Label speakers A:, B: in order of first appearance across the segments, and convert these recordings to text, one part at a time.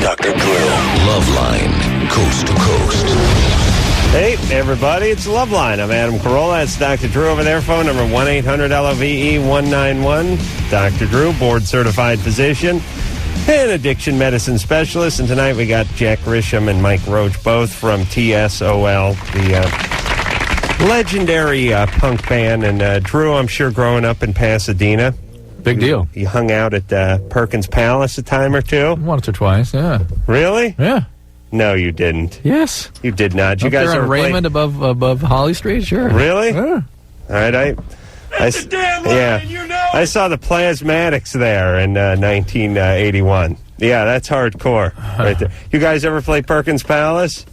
A: Dr. Drew. Loveline, coast to coast.
B: Hey, everybody, it's Loveline. I'm Adam Carolla. It's Dr. Drew over there. Phone number 1-800-LOVE-191. Dr. Drew, board-certified physician and addiction medicine specialist. And tonight we got Jack Grisham and Mike Roach, both from TSOL, the legendary punk band. And Drew, I'm sure growing up in Pasadena.
C: Big deal.
B: You hung out at Perkins Palace a time or two?
C: Once or twice, yeah.
B: Really?
C: Yeah.
B: No, you didn't.
C: Yes.
B: You did not. You
C: Up
B: guys
C: there
B: ever
C: on Raymond above Holly Street? Sure.
B: Really?
C: Yeah.
B: All right,
D: That's the damn line, you know.
B: I saw the Plasmatics there in 1981. Yeah, that's hardcore right there. You guys ever play Perkins Palace?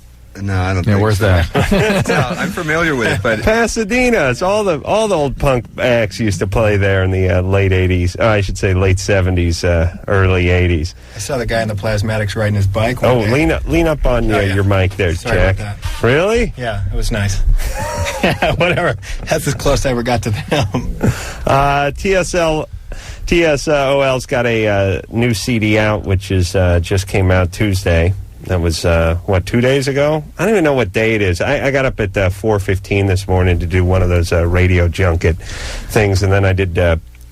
E: No, I don't think
C: where's
E: so.
C: that?
E: No, I'm familiar with it, but
B: Pasadena. It's all the old punk acts used to play there in the late 80s. I should say late 70s, early 80s.
D: I saw the guy in the Plasmatics riding his bike.
B: Oh,
D: one day.
B: lean up on your mic there,
D: Sorry
B: Jack.
D: about
B: Really?
D: Yeah, it was nice. Yeah, whatever. That's as close as I ever got to them.
B: TSOL's got a new CD out, which is just came out Tuesday. That was, 2 days ago? I don't even know what day it is. I got up at 4:15 this morning to do one of those radio junket things, and then I did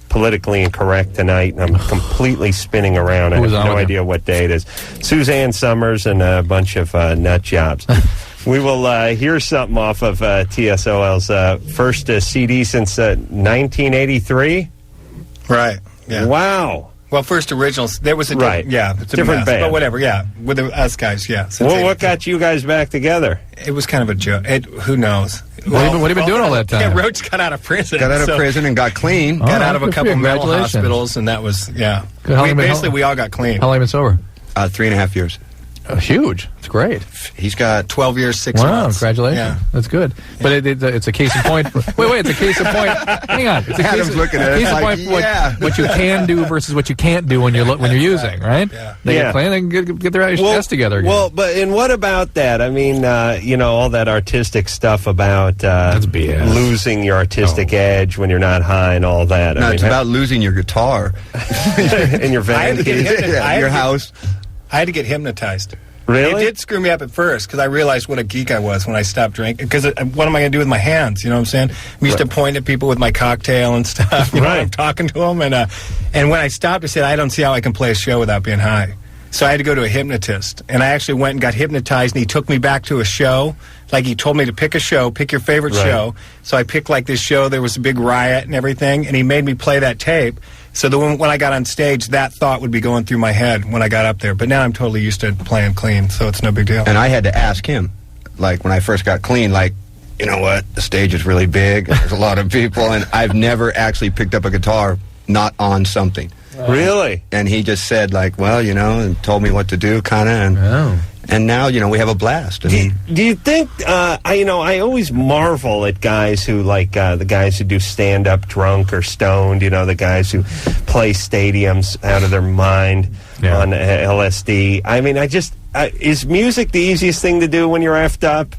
B: Politically Incorrect tonight, and I'm completely spinning around. I have no idea what day it is. Suzanne Summers and a bunch of nut jobs. We will hear something off of TSOL's first CD since 1983.
D: Right. Yeah.
B: Wow.
D: Well, first originals. There was a
B: Right.
D: Yeah, it's a
B: Different
D: mess,
B: band.
D: but whatever. Yeah, with us guys. Yeah.
B: Well, what got you guys back together?
D: It was kind of a joke. Who knows?
C: What have you been doing all that time?
D: Yeah, Roach got out of prison.
E: got out of prison and got clean.
D: Got out of a
C: good for
D: couple
C: you.
D: mental
C: Congratulations.
D: hospitals, and that was
C: Good. How long
D: Basically,
C: been-
D: we all got clean.
C: How long have you been sober?
E: 3.5 years.
C: Huge. It's great.
E: He's got
D: 12 years, 6
C: Wow,
D: months.
C: congratulations.
D: Yeah.
C: That's good. But it's a case in point. Wait, it's a case in point. Hang on. It's a
E: Adam's
C: case,
E: looking at it
C: case in
E: like,
C: point for
E: yeah.
C: what you can do versus what you can't do when you're using, right?
D: Yeah.
C: They
B: Yeah.
C: get clean, they can get their chest together again.
B: Well, and what about that? I mean, all that artistic stuff about
C: That's BS.
B: losing your artistic edge when you're not high and all that.
E: No, it's about losing your guitar.
B: in your
D: I had
B: van.
D: to get hypnotized.
E: Your house.
D: I had to get hypnotized.
B: Really?
D: It did screw me up at first because I realized what a geek I was when I stopped drinking. Because what am I going to do with my hands? You know what I'm saying? I used to point at people with my cocktail and stuff. You know,
B: Right.
D: I'm talking to them. And when I stopped, I said, I don't see how I can play a show without being high. So I had to go to a hypnotist. And I actually went and got hypnotized, and he took me back to a show. Like, he told me to pick a show, pick your favorite
B: Right.
D: show. So I picked, like, this show. There was a big riot and everything. And he made me play that tape. So that when I got on stage, that thought would be going through my head when I got up there. But now I'm totally used to playing clean, so it's no big deal.
E: And I had to ask him, like, when I first got clean, like, you know what? The stage is really big. There's a lot of people. And I've never actually picked up a guitar not on something.
B: Really?
E: And he just said, like, well, and told me what to do, kind of. And now, we have a blast.
B: Do you think, I always marvel at guys who, like, the guys who do stand-up drunk or stoned, the guys who play stadiums out of their mind on LSD. I mean, is music the easiest thing to do when you're effed up?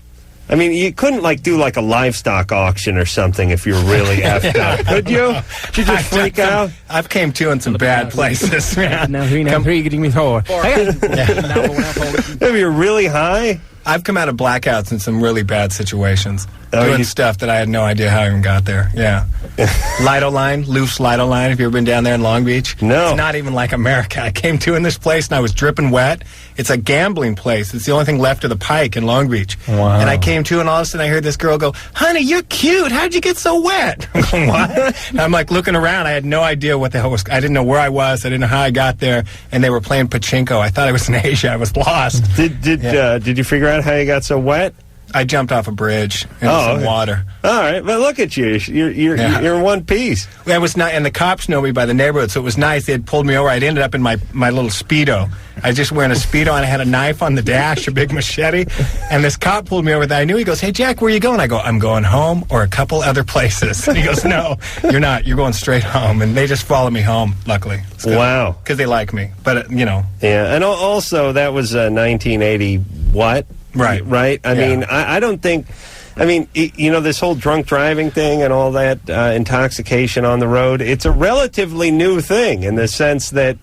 B: I mean, you couldn't, do, a livestock auction or something if you were really effed up, could you? Did you just freak out?
D: I've came to in some bad places, man.
C: Now three getting me forward.
B: If you're really high?
D: I've come out of blackouts in some really bad situations.
B: Oh,
D: doing
B: you-
D: stuff that I had no idea how I even got there. Yeah. loose Lido line. Have you ever been down there in Long Beach?
B: No.
D: It's not even like America. I came to in this place and I was dripping wet. It's a gambling place. It's the only thing left of the Pike in Long Beach.
C: Wow.
D: And I came to and all of a sudden I heard this girl go, "Honey, you're cute. How'd you get so wet?" I'm going, "What?" And I'm like looking around. I had no idea what the hell was. I didn't know where I was. I didn't know how I got there. And they were playing pachinko. I thought I was in Asia. I was lost.
B: Did you figure out how you got so wet?
D: I jumped off a bridge into some
B: okay.
D: water.
B: All right, but look at you. You're in one piece.
D: It was not, and the cops know me by the neighborhood, so it was nice. They had pulled me over. I'd ended up in my little Speedo. I was just wearing a Speedo, and I had a knife on the dash, a big machete. And this cop pulled me over that I knew. He goes, "Hey, Jack, where are you going?" I go, "I'm going home or a couple other places." And he goes, "No, you're not. You're going straight home." And they just followed me home, luckily.
B: Wow.
D: Because they like me. But,
B: Yeah, and also that was 1980 what?
D: Right.
B: Right? I mean, I don't think... I mean, this whole drunk driving thing and all that intoxication on the road, it's a relatively new thing in the sense that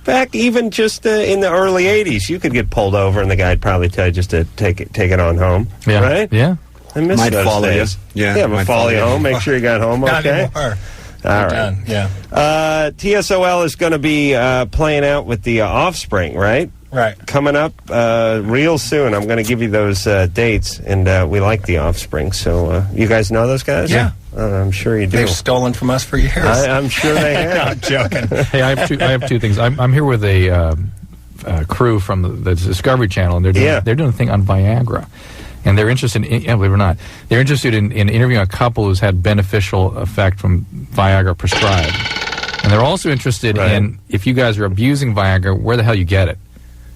B: back even just in the early 80s, you could get pulled over and the guy'd probably tell you just to take it on home.
C: Yeah.
B: Right?
C: Yeah.
B: I miss
E: Might
B: those
E: follow
B: days.
E: you.
B: Yeah, might follow you home. Make sure you got home
D: Not
B: okay.
D: anymore.
B: All right.
D: Done. Yeah.
B: TSOL is going to be playing out with the Offspring, right?
D: Right.
B: Coming up real soon. I'm going to give you those dates, and we like the Offspring. So you guys know those guys?
D: Yeah.
B: I'm sure you do.
D: They've stolen from us for years.
B: I'm sure they have.
D: I'm joking.
C: Hey, I have two things. I'm here with a crew from the Discovery Channel, and they're doing a thing on Viagra. And they're interested in, believe it or not, they're interested in interviewing a couple who's had beneficial effect from Viagra prescribed. And they're also interested in, if you guys are abusing Viagra, where the hell you get it.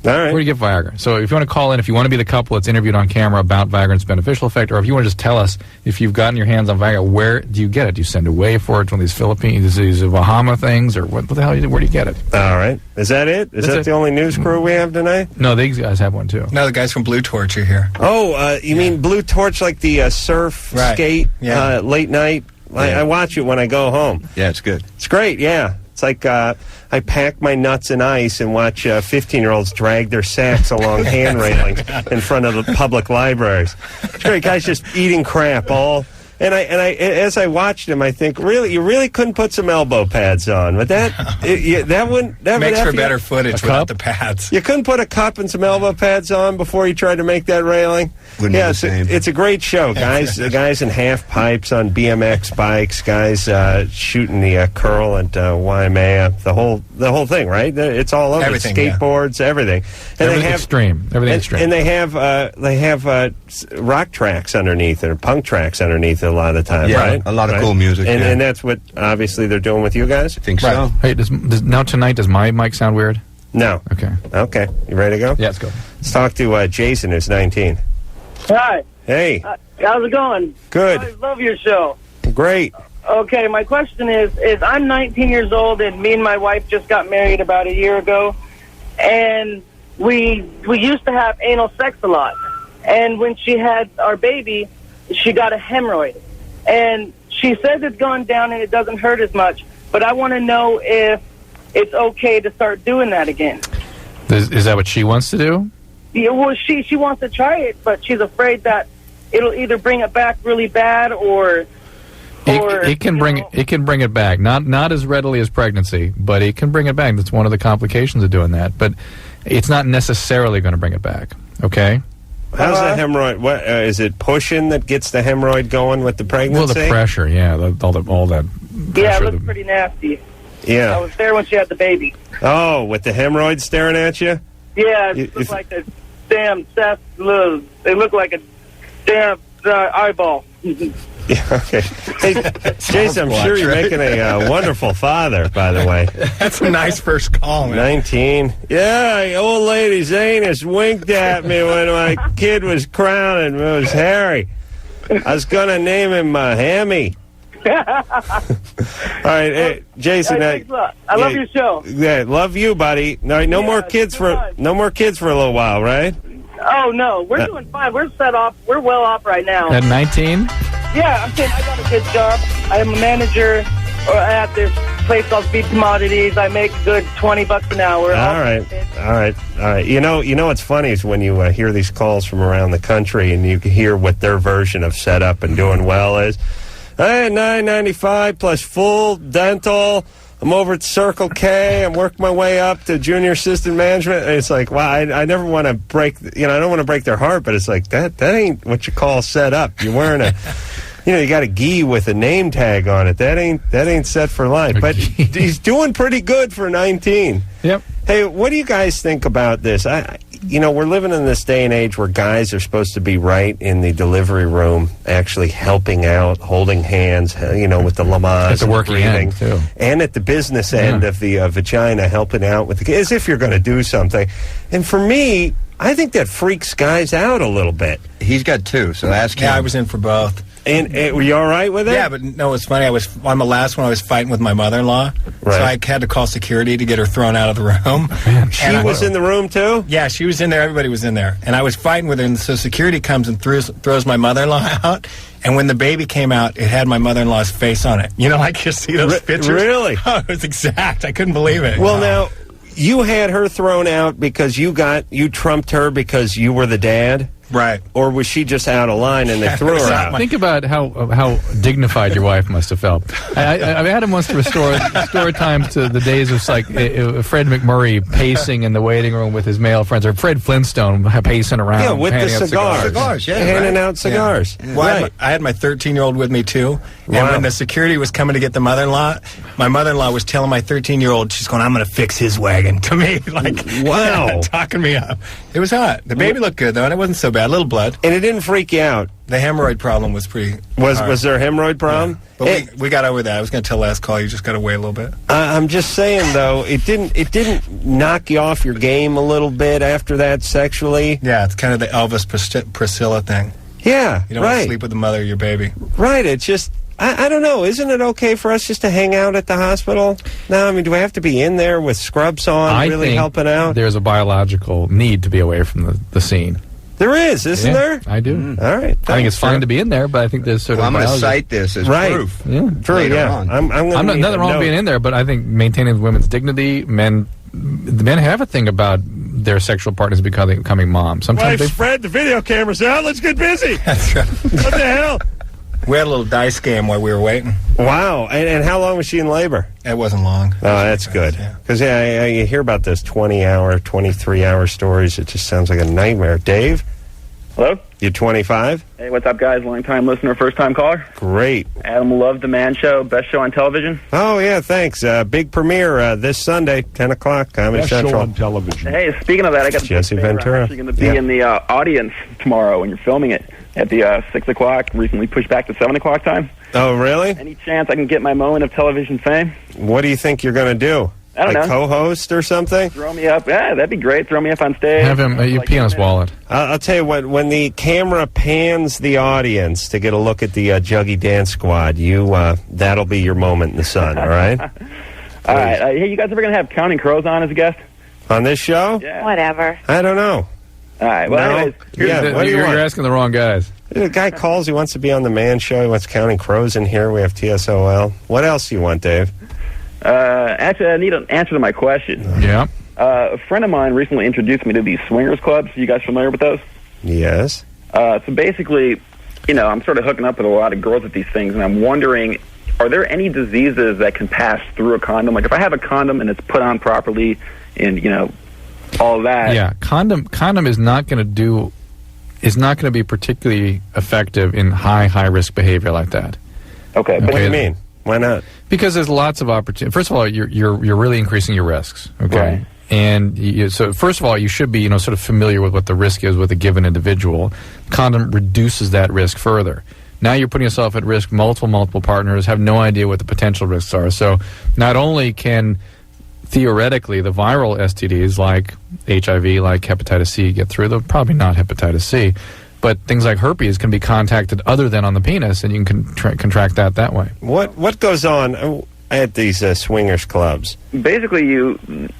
B: All right.
C: Where do you get Viagra? So if you want to call in, if you want to be the couple that's interviewed on camera about Viagra and its beneficial effect, or if you want to just tell us if you've gotten your hands on Viagra, where do you get it? Do you send away for it to one of these Philippines, these Bahama things, or what the hell? Where do you get it?
B: All right. Is that it? Is that the only news crew we have tonight?
C: No, these guys have one too.
D: No, the guys from Blue Torch are here.
B: Oh, you mean Blue Torch, like the surf, skate, late night? I watch it when I go home.
E: Yeah, it's good.
B: It's great, yeah. It's like I pack my nuts in ice and watch 15-year-olds drag their sacks along hand railings in front of the public libraries. It's great. Guys just eating crap all. And I as I watched him, I think, really, you really couldn't put some elbow pads on. But that wouldn't
D: makes for better footage without the pads.
B: You couldn't put a cup and some elbow pads on before you tried to make that railing.
E: Wouldn't be the same.
B: It's a great show, guys. Guys in half pipes on BMX bikes, guys shooting the curl at Waimea, the whole thing, right? It's all over.
D: Everything,
B: skateboards, everything. And
C: everything extreme. Everything extreme.
B: And they have rock tracks underneath or punk tracks underneath a lot of the time, right?
E: A lot of cool music.
B: And that's what obviously they're doing with you guys.
E: I think so.
C: Hey, now tonight, does my mic sound weird?
B: No.
C: Okay.
B: You ready to go?
C: Yeah, let's go.
B: Let's talk to Jason, who's 19.
F: Hi.
B: Hey.
F: How's it going?
B: Good.
F: I love your show.
B: Great.
F: Okay, my question is I'm 19 years old, and me and my wife just got married about a year ago, and we used to have anal sex a lot. And when she had our baby, she got a hemorrhoid. And she says it's gone down and it doesn't hurt as much, but I want to know if it's okay to start doing that again.
C: Is that what she wants to do?
F: Yeah, well, she wants to try it, but she's afraid that it'll either bring it back really bad or
C: it can bring it back. Not as readily as pregnancy, but it can bring it back. That's one of the complications of doing that. But it's not necessarily going to bring it back. Okay.
B: How's the hemorrhoid? What is it? Pushing that gets the hemorrhoid going with the pregnancy?
C: Well, the pressure, yeah, all that.
F: Yeah, it looks pretty nasty.
B: Yeah,
F: I was there when she had the baby.
B: Oh, with the hemorrhoid staring at you?
F: Yeah, it looks like a damn cess. They look like a damn eyeball.
B: Yeah, okay. Hey, Jason, I'm sure you're making a wonderful father, by the way.
D: That's a nice first call, man.
B: 19. Yeah, old lady Zanus winked at me when my kid was crowning. It was Harry. I was going to name him Hammy. All right, hey, Jason.
F: I love your show.
B: Yeah, love you, buddy. No more kids for a little while, right?
F: Oh no, we're doing fine. We're set off. We're well off right now.
C: At 19?
F: Yeah, I'm saying I got a good job. I am a manager at this place called Feed Commodities. I make a good $20 an hour.
B: All right. You know what's funny is when you hear these calls from around the country and you hear what their version of set up and doing well is. Hey, $9.95 plus full dental. I'm over at Circle K. I'm working my way up to junior assistant management. And it's like, wow, I never want to break, I don't want to break their heart, but it's like, that ain't what you call set up. You're wearing a, you got a gi with a name tag on it. That ain't set for life. But he's doing pretty good for 19.
C: Yep.
B: Hey, what do you guys think about this? We're living in this day and age where guys are supposed to be right in the delivery room, actually helping out, holding hands, with the Lamaze.
C: At the working
B: breathing,
C: end, too.
B: And at the business end of the vagina, helping out with as if you're going to do something. And for me, I think that freaks guys out a little bit.
E: He's got two, so ask him.
D: Yeah, I was in for both.
B: And were you all right with it?
D: Yeah, but no, it's funny. On the last one, I was fighting with my mother-in-law,
B: right.
D: So I had to call security to get her thrown out of the room.
C: Man,
B: she was in the room too?
D: Yeah, she was in there. Everybody was in there, and I was fighting with her. And so security comes and throws my mother-in-law out. And when the baby came out, it had my mother-in-law's face on it. Like you see those pictures.
B: Really?
D: Oh, it was exact. I couldn't believe it.
B: Well, now. you had her thrown out because you trumped her because you were the dad?
D: Right.
B: Or was she just out of line and they threw her out?
C: Think about how dignified your wife must have felt. I've had him once to restore time to the days of like Fred McMurray pacing in the waiting room with his male friends, or Fred Flintstone pacing around.
B: Yeah, with the cigars. Handing out cigars.
D: Yeah. Well, I had my 13-year-old with me, too. And when the security was coming to get the mother-in-law, my mother-in-law was telling my 13-year-old, she's going, I'm going to fix his wagon, to me. Like,
B: wow.
D: Talking me up. It was hot. The baby looked good, though, and it wasn't so bad. A little blood.
B: And it didn't freak you out?
D: The hemorrhoid problem was pretty
B: Was there a hemorrhoid problem?
D: Yeah. But we got over that. I was going to tell last call, you just got to wait a little bit.
B: I'm just saying, though, it didn't knock you off your game a little bit after that sexually?
D: Yeah, it's kind of the Elvis Priscilla thing.
B: Yeah,
D: you don't want to sleep with the mother of your baby.
B: Right, it's just... I don't know. Isn't it okay for us just to hang out at the hospital? No, I mean, do we have to be in there with scrubs on, really helping out?
C: There's a biological need to be away from the scene.
B: There is, isn't there?
C: I do.
B: All right.
C: I think it's fine to be in there, but I think there's sort of
E: I'm going to cite this as proof.
C: Yeah.
B: True, yeah. I'm
C: nothing wrong with being in there, but I think maintaining women's dignity, men have a thing about their sexual partners becoming moms. Sometimes
B: Fred, the video camera's out. Let's get busy.
D: That's right.
B: What the hell?
D: We had a little dice game while we were waiting.
B: Wow. And how long was she in labor?
D: It wasn't long.
B: Oh, that's good. Because you hear about those 20-hour, 23-hour stories. It just sounds like a nightmare. Dave?
G: Hello?
B: You 25?
G: Hey, what's up, guys? Long-time listener, first-time caller.
B: Great.
G: Adam loved The Man Show, best show on television.
B: Oh, yeah, thanks. Big premiere this Sunday, 10 o'clock, Comedy
H: best
B: Central.
H: Show on television.
G: Hey, speaking of that, I got
B: Jesse Ventura.
G: I'm actually going to be in the audience tomorrow when you're filming it at the 6 o'clock, recently pushed back to 7 o'clock time.
B: Oh, really?
G: Any chance I can get my moment of television fame?
B: What do you think you're going to do?
G: I don't know.
B: Co-host or something?
G: Throw me up. Yeah, that'd be great. Throw me up on stage.
C: Have him you pee on his wallet.
B: I'll tell you what, when the camera pans the audience to get a look at the Juggy Dance Squad, that'll be your moment in the sun, all right?
G: All right. Hey, you guys ever going to have Counting Crows on as a guest?
B: On this show?
G: Yeah.
I: Whatever.
B: I don't know.
G: All right. Well,
B: No.
G: anyways.
B: What do you want?
C: You're asking the wrong guys.
B: The guy calls, he wants to be on the Man Show, he wants Counting Crows in here, we have TSOL. What else do you want, Dave?
G: Actually, I need an answer to my question.
C: Yeah.
G: A friend of mine recently introduced me to these swingers clubs. You guys familiar with those?
B: Yes.
G: So basically, I'm sort of hooking up with a lot of girls at these things, and I'm wondering, are there any diseases that can pass through a condom? Like if I have a condom and it's put on properly and, all that.
C: Yeah, condom is not going to be particularly effective in high risk behavior like that.
G: Okay.
B: What do you mean? Why not?
C: Because there's lots of opportunity. First of all, you're really increasing your risks. Okay.
G: Right.
C: And so first of all, you should be sort of familiar with what the risk is with a given individual. Condom reduces that risk further. Now you're putting yourself at risk. Multiple partners have no idea what the potential risks are. So not only can theoretically the viral STDs like HIV, like hepatitis C get through, though probably not hepatitis C, but things like herpes can be contacted other than on the penis, and you can contract that way.
B: What goes on at these swingers clubs?
G: Basically,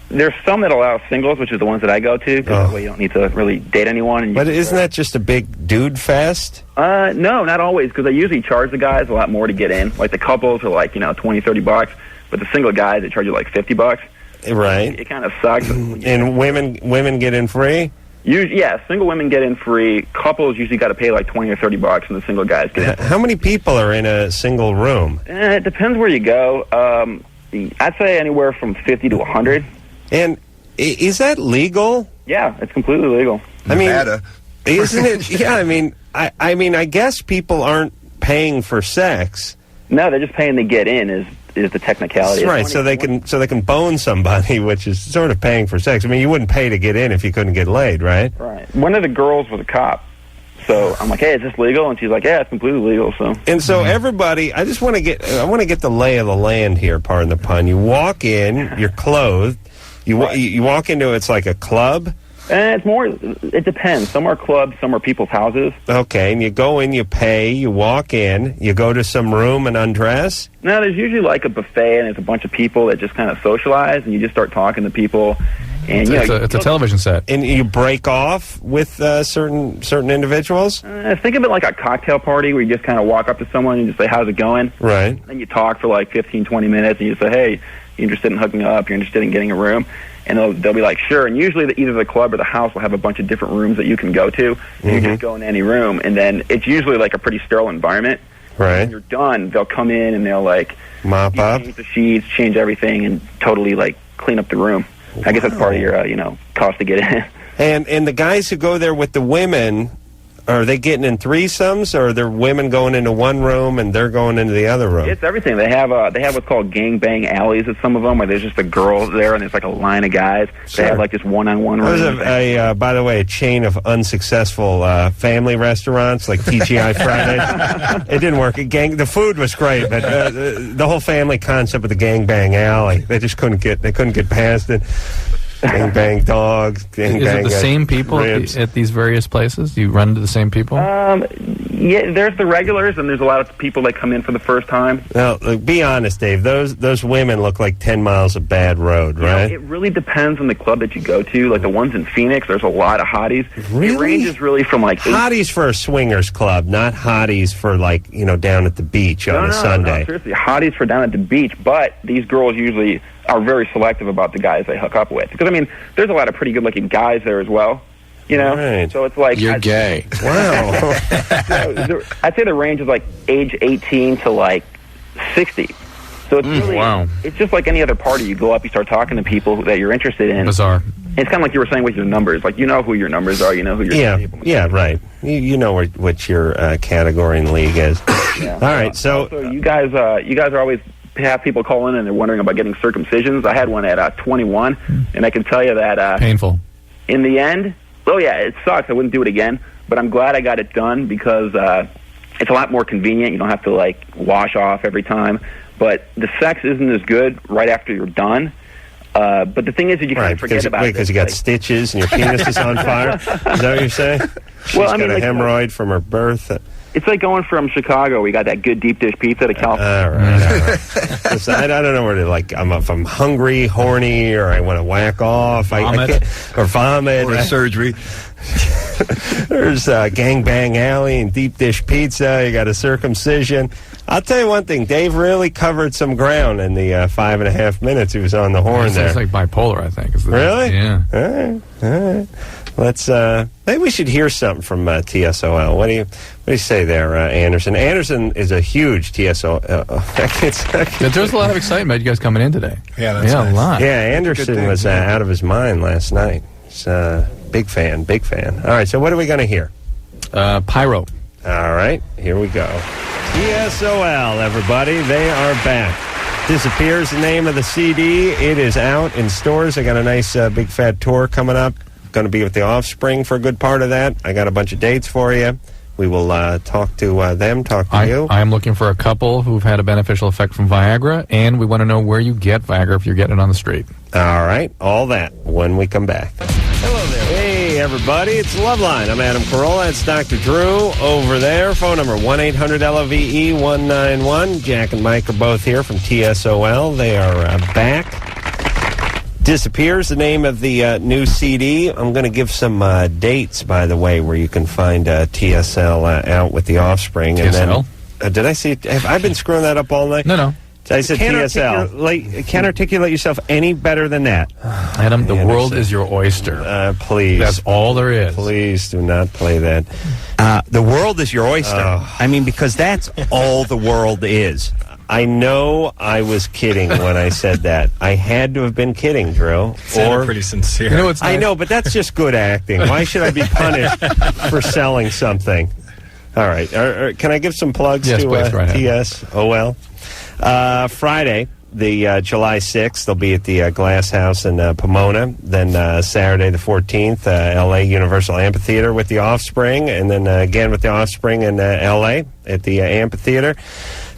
G: there's some that allow singles, which is the ones that I go to, because that way you don't need to really date anyone. And
B: but isn't that just a big dude fest?
G: No, not always, because I usually charge the guys a lot more to get in. Like the couples are like, $20-$30, but the single guys, they charge you like $50.
B: Right.
G: It kind of sucks.
B: And women get in free?
G: Yeah, single women get in free. Couples usually got to pay like $20 or $30, and the single guys get in.
B: How many people are in a single room?
G: It depends where you go. I'd say anywhere from 50 to 100.
B: And is that legal?
G: Yeah, it's completely legal.
B: I mean,
E: Nevada.
B: Isn't it? Yeah, I mean, I guess people aren't paying for sex.
G: No, they're just paying to get in. Is the technicality.
B: That's right, so they can bone somebody, which is sort of paying for sex. I mean, you wouldn't pay to get in if you couldn't get laid, right?
G: Right. One of the girls was a cop, so I'm like, "Hey, is this legal?" And she's like, "Yeah, it's completely legal." So. And
B: so everybody, I want to get the lay of the land here. Pardon the pun. You walk in, you're clothed. You walk into it's like a club.
G: It's more. It depends. Some are clubs, some are people's houses.
B: Okay, and you go in, you pay, you walk in, you go to some room and undress.
G: No, there's usually like a buffet, and there's a bunch of people that just kind of socialize, and you just start talking to people. And
C: it's a television set,
B: and you break off with certain individuals.
G: Think of it like a cocktail party where you just kind of walk up to someone and just say, "How's it going?"
B: Right.
G: And you talk for like 15, 20 minutes, and you say, "Hey, you interested in hooking up, you're interested in getting a room, and they'll be like, sure. And usually either the club or the house will have a bunch of different rooms that you can go to. And you just go in any room, and then it's usually like a pretty sterile environment.
B: Right.
G: When you're done, they'll come in and they'll like
B: mop up,
G: change the sheets, change everything, and totally like clean up the room. Wow. I guess that's part of your cost to get in.
B: And the guys who go there with the women, are they getting in threesomes, or are there women going into one room and they're going into the other room?
G: It's everything. They have what's called gangbang alleys at some of them, where there's just a girl there and there's like a line of guys.
B: Sure.
G: They have like just one-on-one rooms.
B: There's by the way, a chain of unsuccessful family restaurants like TGI Fridays. It didn't work. The food was great, but the whole family concept of the gangbang alley, they just couldn't get past it. Gang dogs. Is
C: it the same people at these various places? You run into the same people?
G: Yeah, there's the regulars, and there's a lot of people that come in for the first time.
B: Now, be honest, Dave. Those women look like 10 miles of bad road, right?
G: It really depends on the club that you go to. Like the ones in Phoenix, there's a lot of hotties.
B: Really?
G: It ranges really from like
B: hotties for a swingers club, not hotties for like down at the beach on a Sunday.
G: No, seriously, hotties for down at the beach. But these girls usually are very selective about the guys they hook up with, because I mean, there's a lot of pretty good-looking guys there as well.
B: Right.
G: So it's like
C: you're gay.
B: Wow.
G: I'd say the range is like age 18 to like 60. So it's really, it's just like any other party. You go up, you start talking to people that you're interested in.
C: Bizarre.
G: It's kind of like you were saying with your numbers. Like, you know who your numbers are. You know who your
B: Yeah, right. You know what your category in league is.
G: Yeah.
B: All right. So
G: you guys are always have people call in and they're wondering about getting circumcisions. I had one at 21, and I can tell you that
C: painful.
G: In the end, it sucks. I wouldn't do it again, but I'm glad I got it done because it's a lot more convenient. You don't have to like wash off every time, but the sex isn't as good right after you're done. But the thing is that you can't forget about it.
B: Because you got stitches and your penis is on fire. Is that what you're saying? She's got a hemorrhoid from her birth.
G: It's like going from Chicago. We got that good deep dish pizza to California.
B: All right. Listen, I don't know where to if I'm hungry, horny, or I want to whack off, I can't, or vomit,
E: or a surgery.
B: There's Gangbang Alley and deep dish pizza. You got a circumcision. I'll tell you one thing. Dave really covered some ground in the 5.5 minutes he was on the horn there.
C: It's like bipolar, I think.
B: Really?
C: Yeah.
B: All right. Let's maybe we should hear something from TSOL. What do you say there, Anderson? Anderson is a huge TSOL.
C: There's a lot of excitement. You guys coming in today?
D: Yeah, that's nice.
C: A lot.
B: Yeah, Anderson was out of his mind last night. He's big fan. All right, so what are we going to hear?
C: Pyro.
B: All right, here we go. TSOL, everybody, they are back. Disappears the name of the CD. It is out in stores. I got a nice big fat tour coming up. Going to be with the Offspring for a good part of that. I got a bunch of dates for you. We will talk to them, talk to you.
C: I'm looking for a couple who've had a beneficial effect from Viagra, and we want to know where you get Viagra if you're getting it on the street.
B: All right, all that when we come back. Hello there. Hey, everybody. It's Loveline. I'm Adam Carolla. It's Dr. Drew over there. Phone number 1-800-LOVE-191. Jack and Mike are both here from TSOL. They are back. Disappears, the name of the new CD. I'm going to give some dates, by the way, where you can find TSL out with the Offspring.
C: TSL?
B: And then, did I see? Have I been screwing that up all night?
C: No.
B: I said TSL.
H: Can't articulate yourself any better than that.
C: Adam, the world is your oyster.
B: Please.
C: That's all there is.
B: Please do not play that.
H: The world is your oyster. I mean, because that's all the world is.
B: I know I was kidding when I said that. I had to have been kidding, Drew.
D: Sounded pretty sincere.
C: You know what's nice?
B: I know, but that's just good acting. Why should I be punished for selling something? All right. Can I give some plugs
C: to
B: TSOL? Friday, the July 6th, they'll be at the Glass House in Pomona. Then Saturday the 14th, L.A. Universal Amphitheater with the Offspring. And then again with the Offspring in L.A. at the amphitheater.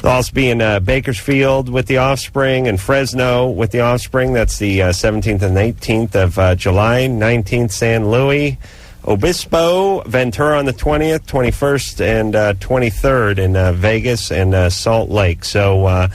B: They'll also be in Bakersfield with the Offspring and Fresno with the Offspring. That's the 17th and 18th of July. 19th, San Luis Obispo, Ventura on the 20th, 21st, and 23rd in Vegas and Salt Lake. So,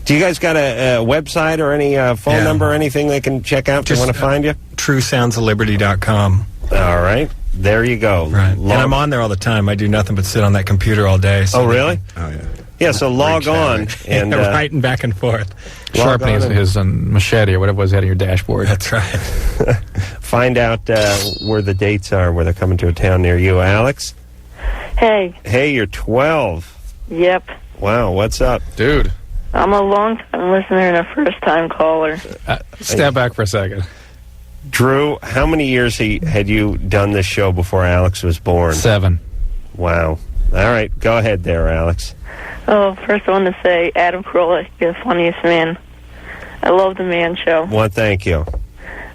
B: do you guys got a website or any phone number or anything they can check out if they want to find you?
D: TrueSoundsOfLiberty.com.
B: All right. There you go.
D: Right. And I'm on there all the time. I do nothing but sit on that computer all day.
B: So really?
E: Oh, yeah.
B: Yeah, so log on and
D: writing back and forth.
C: Sharpening his machete or whatever was out of your dashboard.
D: That's right.
B: find out where the dates are, where they're coming to a town near you. Alex?
I: Hey.
B: Hey, you're 12.
I: Yep.
B: Wow, what's up?
C: Dude.
I: I'm a long-time listener and a first-time caller.
C: Step back for a second.
B: Drew, how many years had you done this show before Alex was born?
C: 7.
B: Wow. All right, go ahead there, Alex.
I: Oh, first I want to say, Adam Carolla, you're the funniest man. I love the Man Show.
B: Well, thank you.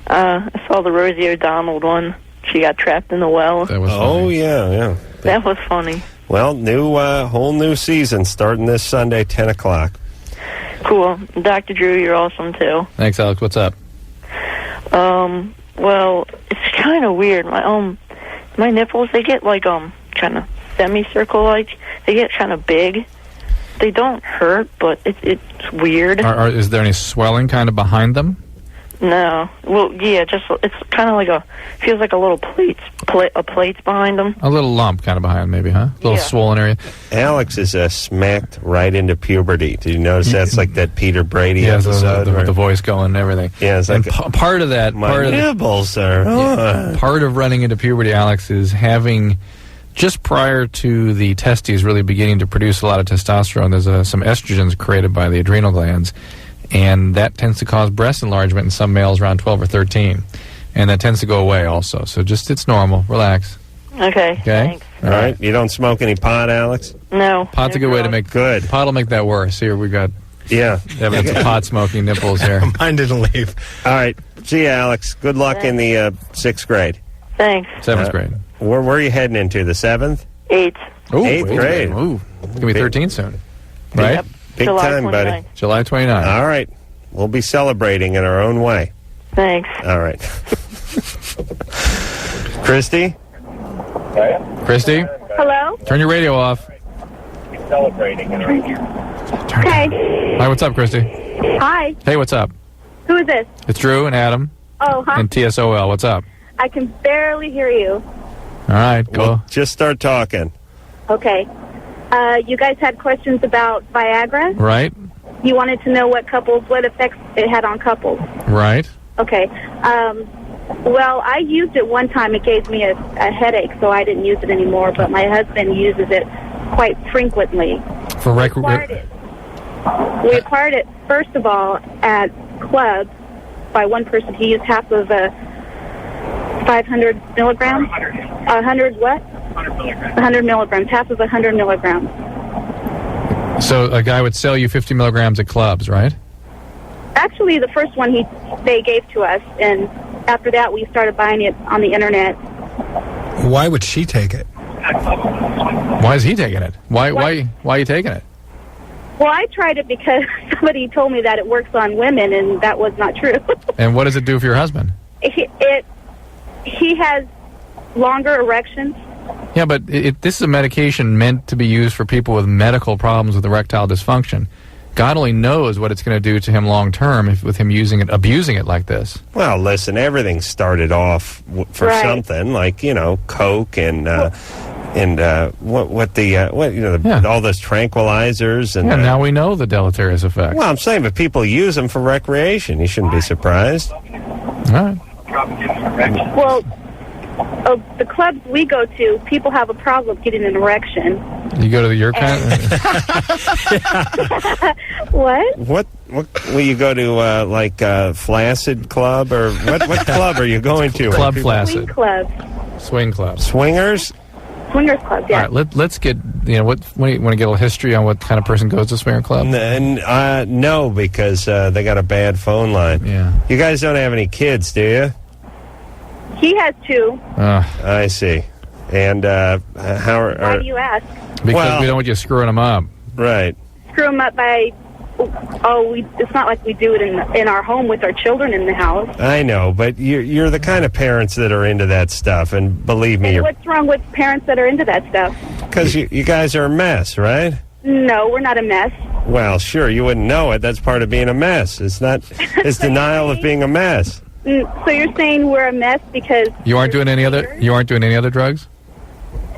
I: I saw the Rosie O'Donnell one. She got trapped in the well.
C: That was funny.
B: Oh, yeah.
I: That was funny.
B: Well, whole new season starting this Sunday, 10 o'clock.
I: Cool. Dr. Drew, you're awesome, too.
C: Thanks, Alex. What's up?
I: Well, it's kind of weird. My nipples, they get, like, kind of semicircle-like. They get kind of big. They don't hurt, but it's weird.
C: Is there any swelling kind of behind them?
I: No. Well, yeah, it's kind of like feels like a little plate's behind them.
C: A little lump kind of behind, maybe, huh? A little swollen area.
B: Alex is smacked right into puberty. Did you notice that's like that Peter Brady episode?
C: With the voice going and everything.
B: Yeah, it's like
C: part of that.
B: My nipples are.
C: Part of running into puberty, Alex, is having, just prior to the testes really beginning to produce a lot of testosterone, there's some estrogens created by the adrenal glands. And that tends to cause breast enlargement in some males around 12 or 13. And that tends to go away also. So it's normal. Relax.
I: Okay.
C: Thanks.
B: All right. You don't smoke any pot, Alex?
I: No.
C: Pot's a good way to make...
B: Good.
C: Pot will make that worse. Here, we got evidence of pot smoking nipples here.
D: Mine didn't leave.
B: All right. See you, Alex. Good luck in the 6th grade.
I: Thanks.
C: 7th grade.
B: Where are you heading into? The 7th?
I: 8th.
C: Ooh,
B: 8th grade.
C: Ooh. It's going to be 13 soon. Right?
I: Yep.
B: Big
I: July
B: time,
I: 29.
B: buddy.
C: July 29.
B: All right. We'll be celebrating in our own way.
I: Thanks.
B: All right. Christy?
C: Christy?
J: Hello?
C: Turn your radio off.
B: Celebrating in our own
J: Okay.
C: Hi, what's up, Christy?
J: Hi.
C: Hey, what's up?
J: Who is this?
C: It's Drew and Adam
J: Oh, huh?
C: and TSOL. What's up?
J: I can barely hear you.
C: All right, go.
B: Well, just start talking.
J: Okay. You guys had questions about Viagra?
C: Right?
J: You wanted to know what effects it had on couples.
C: Right.
J: Okay. Well, I used it one time. It gave me a headache, so I didn't use it anymore, but my husband uses it quite frequently.
C: For
J: We acquired it, first of all, at clubs by one person. He used half of 500 milligrams. 100 what? 100 milligrams. Half of 100 milligrams.
C: So a guy would sell you 50 milligrams at clubs, right?
J: Actually, the first one they gave to us, and after that we started buying it on the internet.
D: Why would she take it?
C: Why is he taking it? Why are you taking it?
J: Well, I tried it because somebody told me that it works on women, and that was not true.
C: And what does it do for your husband?
J: He has longer erections.
C: Yeah, but this is a medication meant to be used for people with medical problems with erectile dysfunction. God only knows what it's going to do to him long term with him abusing it like this.
B: Well, listen, everything started off for something like coke and all those tranquilizers and
C: now we know the deleterious effects.
B: Well, I'm saying, but people use them for recreation. You shouldn't be surprised.
C: All right.
J: Well, the clubs we go to, people have a problem getting an erection.
C: You go to your kind
J: What?
B: What will you go to, Flaccid Club, or what club are you going to?
C: Club Flaccid.
J: Swing club.
C: Swing club.
B: Swingers?
J: Swingers club, yeah.
C: All right, let's get, you want to get a little history on what kind of person goes to swinger club?
B: No, because they got a bad phone line.
C: Yeah.
B: You guys don't have any kids, do you?
J: He has 2.
B: I see. And
J: Why do you ask?
C: Because we don't want you screwing them up.
B: Right.
J: Screw them up by... it's not like we do it in our home with our children in the house.
B: I know, but you're the kind of parents that are into that stuff, and believe me,
J: what's wrong with parents that are into that stuff?
B: Because you guys are a mess, right?
J: No, we're not a mess.
B: Well, sure, you wouldn't know it. That's part of being a mess. It's denial of being a mess.
J: So you're saying we're a mess because
C: you aren't doing any other drugs?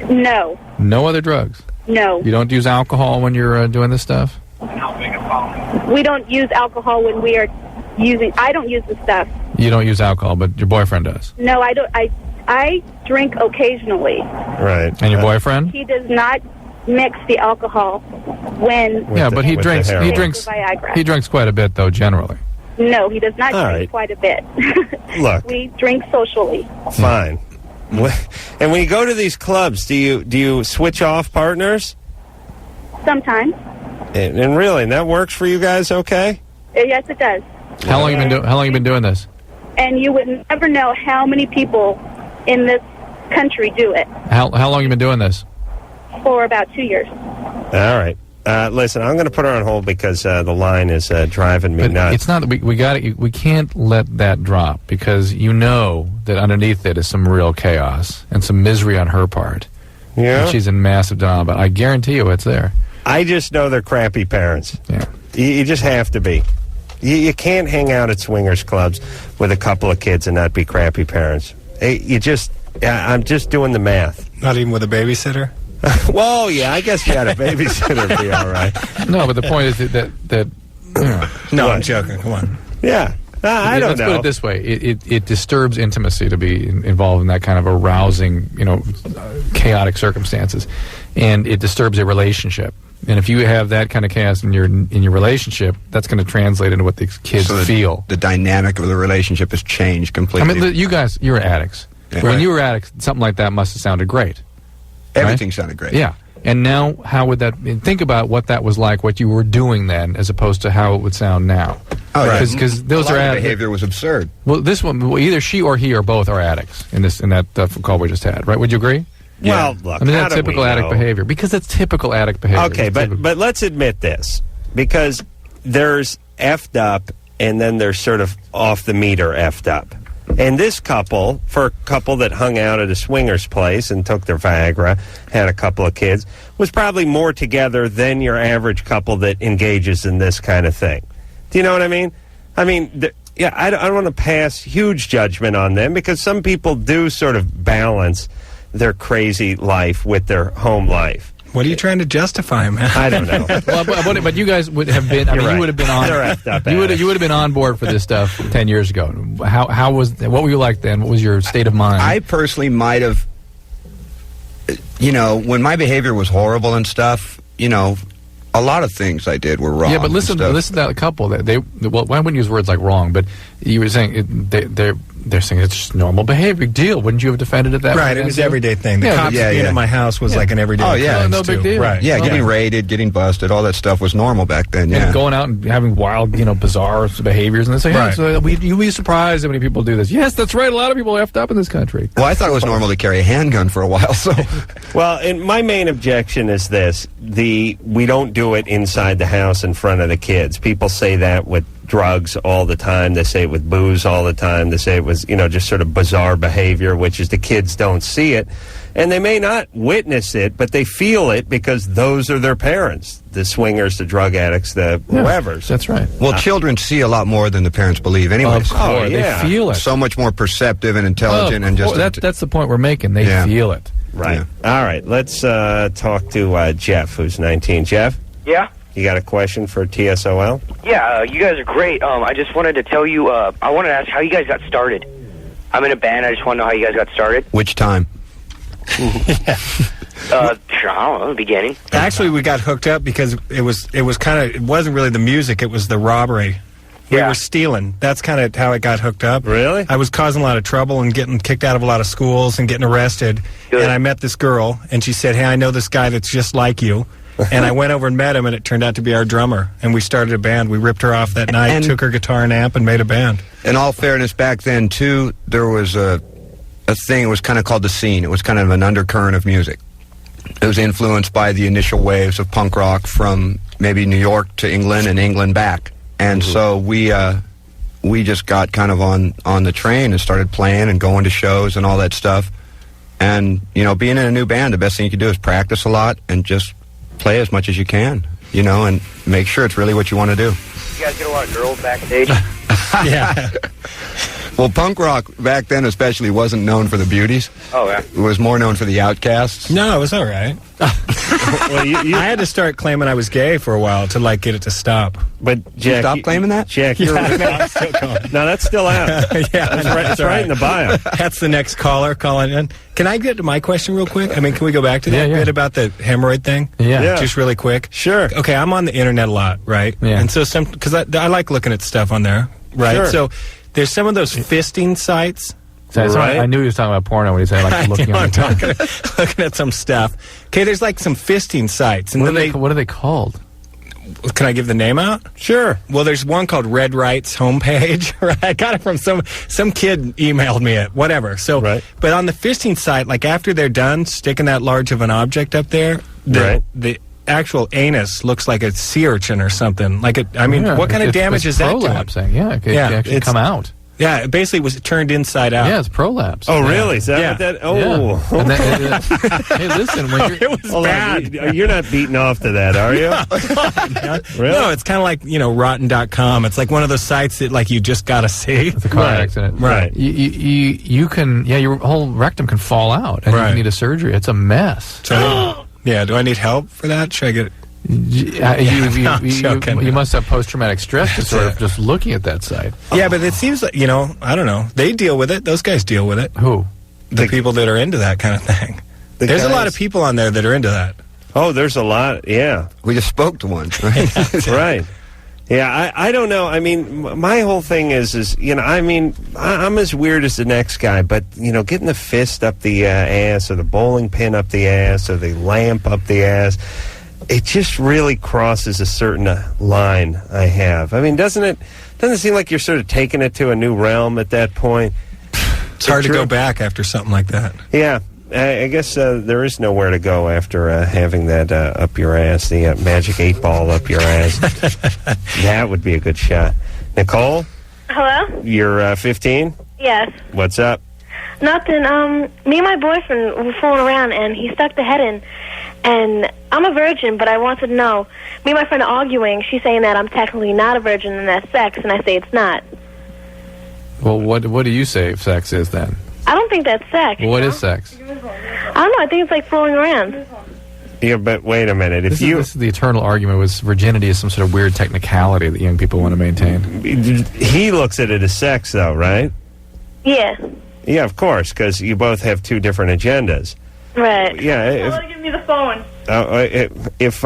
J: No.
C: No other drugs?
J: No.
C: You don't use alcohol when you're doing this stuff?
J: We don't use alcohol when we are using... I don't use the stuff.
C: You don't use alcohol, but your boyfriend does?
J: No, I don't. I drink occasionally.
B: Right.
C: And your boyfriend?
J: He does not mix the alcohol when...
C: Yeah, but he drinks
J: Viagra.
C: He drinks quite a bit, though, generally.
J: No, he does not
B: All
J: drink
B: right.
J: quite a bit.
B: Look.
J: We drink socially.
B: Fine. And when you go to these clubs, do you switch off partners?
J: Sometimes.
B: And really, and that works for you guys okay?
J: Yes, it does.
C: How long you been doing this?
J: And you would never know how many people in this country do it.
C: How long you been doing this?
J: For about 2 years.
B: All right. Listen, I'm going to put her on hold because the line is driving me nuts.
C: It's not that we can't let that drop, because you know that underneath it is some real chaos and some misery on her part.
B: Yeah.
C: And she's in massive denial, but I guarantee you it's there.
B: I just know they're crappy parents.
C: Yeah.
B: You just have to be. You can't hang out at swingers clubs with a couple of kids and not be crappy parents. I'm just doing the math.
D: Not even with a babysitter?
B: Well, yeah, I guess you had a babysitter would be all right.
C: No, but the point is that
D: No, I'm joking. Come on.
B: Yeah. I don't know.
C: Let's put it this way. It disturbs intimacy to be involved in that kind of arousing, chaotic circumstances. And it disturbs a relationship. And if you have that kind of chaos in your relationship, that's going to translate into what the kids feel.
E: The dynamic of the relationship has changed completely.
C: I mean, you guys, you're addicts.
E: Yeah.
C: When you were addicts, something like that must have sounded great.
E: Everything sounded great.
C: Yeah. And now, how would that... Think about what that was like, what you were doing then, as opposed to how it would sound now.
E: Oh, right.
C: Because those
E: a lot
C: are
E: of
C: addicts.
E: behavior was absurd.
C: Well, this one, either she or he or both are addicts in that call we just had, right? Would you agree?
B: Well, look,
C: I mean,
B: how
C: that's
B: do
C: typical
B: we
C: addict
B: know?
C: behavior. Because that's typical addict behavior.
B: Okay, but let's admit this. Because there's effed up, and then there's sort of off the meter effed up. And this couple, for a couple that hung out at a swinger's place and took their Viagra, had a couple of kids, was probably more together than your average couple that engages in this kind of thing. Do you know what I mean? I mean, I don't want to pass huge judgment on them, because some people do sort of balance their crazy life with their home life.
D: What are you trying to justify, man?
B: I don't know.
C: Well, but you guys would have been. I mean,
B: right.
C: you would have been on.
B: They're effed up,
C: you would have been on board for this stuff 10 years ago. What were you like then? What was your state of mind?
E: I personally might have, when my behavior was horrible and stuff, a lot of things I did were wrong.
C: Yeah, but listen to that couple. That I wouldn't use words like wrong, but you were saying they're saying it's just normal behavior. Deal. Wouldn't you have defended it that way?
D: Right, it was an everyday thing. The
C: Yeah,
D: cops being at my house was like an everyday thing.
C: no big deal.
D: Right.
E: Yeah, getting raided, getting busted, all that stuff was normal back then, yeah.
C: And going out and having wild, bizarre behaviors, and they say, hey,
D: Right.
C: so you'd be surprised how many people do this. Yes, that's right. A lot of people are effed up in this country.
E: Well, I thought it was normal to carry a handgun for a while, so...
B: Well, and my main objection is this. We don't do it inside the house in front of the kids. People say that with drugs all the time. They say it with booze all the time. They say it was, just sort of bizarre behavior, which is the kids don't see it. And they may not witness it, but they feel it because those are their parents. The swingers, the drug addicts, the whoever's.
C: That's right.
E: Well, children see a lot more than the parents believe anyways.
C: Of course,
B: yeah.
C: they feel it.
E: So much more perceptive and intelligent and just...
C: That's the point we're making. They feel it.
B: Right.
E: Yeah.
B: All right. Let's talk to Jeff, who's 19. Jeff?
K: Yeah?
B: You got a question for TSOL?
K: Yeah, you guys are great. I just wanted to tell you, I wanted to ask how you guys got started. I'm in a band. I just want to know how you guys got started.
E: Which time?
K: I don't know, the beginning.
D: Actually, we got hooked up because it wasn't really the music, it was the robbery. We were stealing. That's kind of how it got hooked up.
B: Really?
D: I was causing a lot of trouble and getting kicked out of a lot of schools and getting arrested.
K: Good.
D: And I met this girl, and she said, hey, I know this guy that's just like you. And I went over and met him, and it turned out to be our drummer. And we started a band. We ripped her off that night, took her guitar and amp, and made a band.
E: In all fairness, back then, too, there was a thing, it was kind of called the scene. It was kind of an undercurrent of music. It was influenced by the initial waves of punk rock from maybe New York to England and England back. And so we just got kind of on the train and started playing and going to shows and all that stuff. And, being in a new band, the best thing you can do is practice a lot and just play as much as you can, and make sure it's really what you want to do.
K: You guys get a lot of girls backstage?
D: Yeah.
E: Well, punk rock back then especially wasn't known for the beauties.
K: Oh, yeah.
E: It was more known for the outcasts.
D: No, it was all right.
B: Well,
D: I had to start claiming I was gay for a while to like get it to stop.
B: But Jack,
E: Stop claiming that?
B: Jack,
D: Yeah,
B: you're
D: no, I'm still going.
B: no, that's still out.
D: Yeah,
B: That's right. It's right in the bio.
D: That's the next caller calling in. Can I get to my question real quick? I mean, can we go back to that
C: Yeah.
D: bit about the hemorrhoid thing?
C: Yeah.
D: Just really quick.
B: Sure.
D: Okay, I'm on the internet a lot, right?
C: Yeah.
D: And so because I like looking at stuff on there, right?
B: Sure.
D: So there's some of those fisting sites.
C: So
B: Right.
C: I knew he was talking about porno when he said like looking
D: I'm
C: at
D: looking at some stuff. Okay, there's like some fisting sites, and
C: what
D: then
C: are they called?
D: Can I give the name out?
B: Sure.
D: Well, there's one called Red Right's homepage. Right? I got it from some kid emailed me it. Whatever. So,
B: Right.
D: but on the fisting site, like after they're done sticking that large of an object up there,
B: Right.
D: the actual anus looks like a sea urchin or something. Like it. I mean,
C: Yeah,
D: what kind of
C: it's
D: damage is that to him?
C: prolapsing. Yeah, it could
D: Yeah,
C: actually
D: it's-
C: come out.
D: Yeah, it basically was turned inside out.
C: Yeah, it's prolapse.
B: Oh, really? Is that
D: Yeah.
B: what that?
C: Yeah.
B: Oh.
C: And then, hey, listen, when you're,
D: It was
B: Hold on.
D: bad.
B: You're not beating off to that, are you? Really?
D: No, it's kind of like, rotten.com. It's like one of those sites that like you just got to see.
C: it's a car
B: Right.
C: accident.
D: Right.
C: You can, your whole rectum can fall out, and you
D: Right.
C: can need a surgery. It's a mess.
D: So, yeah, do I need help for that? Should I get it? I'm joking.
C: You must have post-traumatic stress disorder just looking at that site.
D: Yeah, but it seems like, I don't know. They deal with it. Those guys deal with it.
C: Who?
D: The people that are into that kind of thing.
B: The
D: There's a lot
B: guys-
D: of people on there that are into that.
B: Oh, there's a lot. Yeah.
E: We just spoke to one, right?
B: Right. Yeah, I don't know. I mean, my whole thing is I'm as weird as the next guy, but, getting the fist up the ass or the bowling pin up the ass or the lamp up the ass, it just really crosses a certain line I have. I mean, doesn't it seem like you're sort of taking it to a new realm at that point?
D: It's hard to go back after something like that.
B: Yeah. I guess there is nowhere to go after having that up your ass, the magic 8-ball up your ass. That would be a good shot. Nicole,
L: Hello?
B: you're 15?
L: Yes.
B: What's up?
L: Nothing. Me and my boyfriend were fooling around, and he stuck the head in. And I'm a virgin, but I wanted to know. Me and my friend are arguing. She's saying that I'm technically not a virgin and that's sex, and I say it's not.
C: Well, what do you say sex is then?
L: I don't think that's sex.
C: Well, what is sex?
L: I don't know. I think it's like fooling around.
B: Yeah, but wait a minute.
C: This is the eternal argument with virginity is some sort of weird technicality that young people want to maintain.
B: He looks at it as sex, though, right?
L: Yeah.
B: Yeah, of course, because you both have two different agendas.
L: Right.
B: Yeah.
L: Give me the phone.
B: If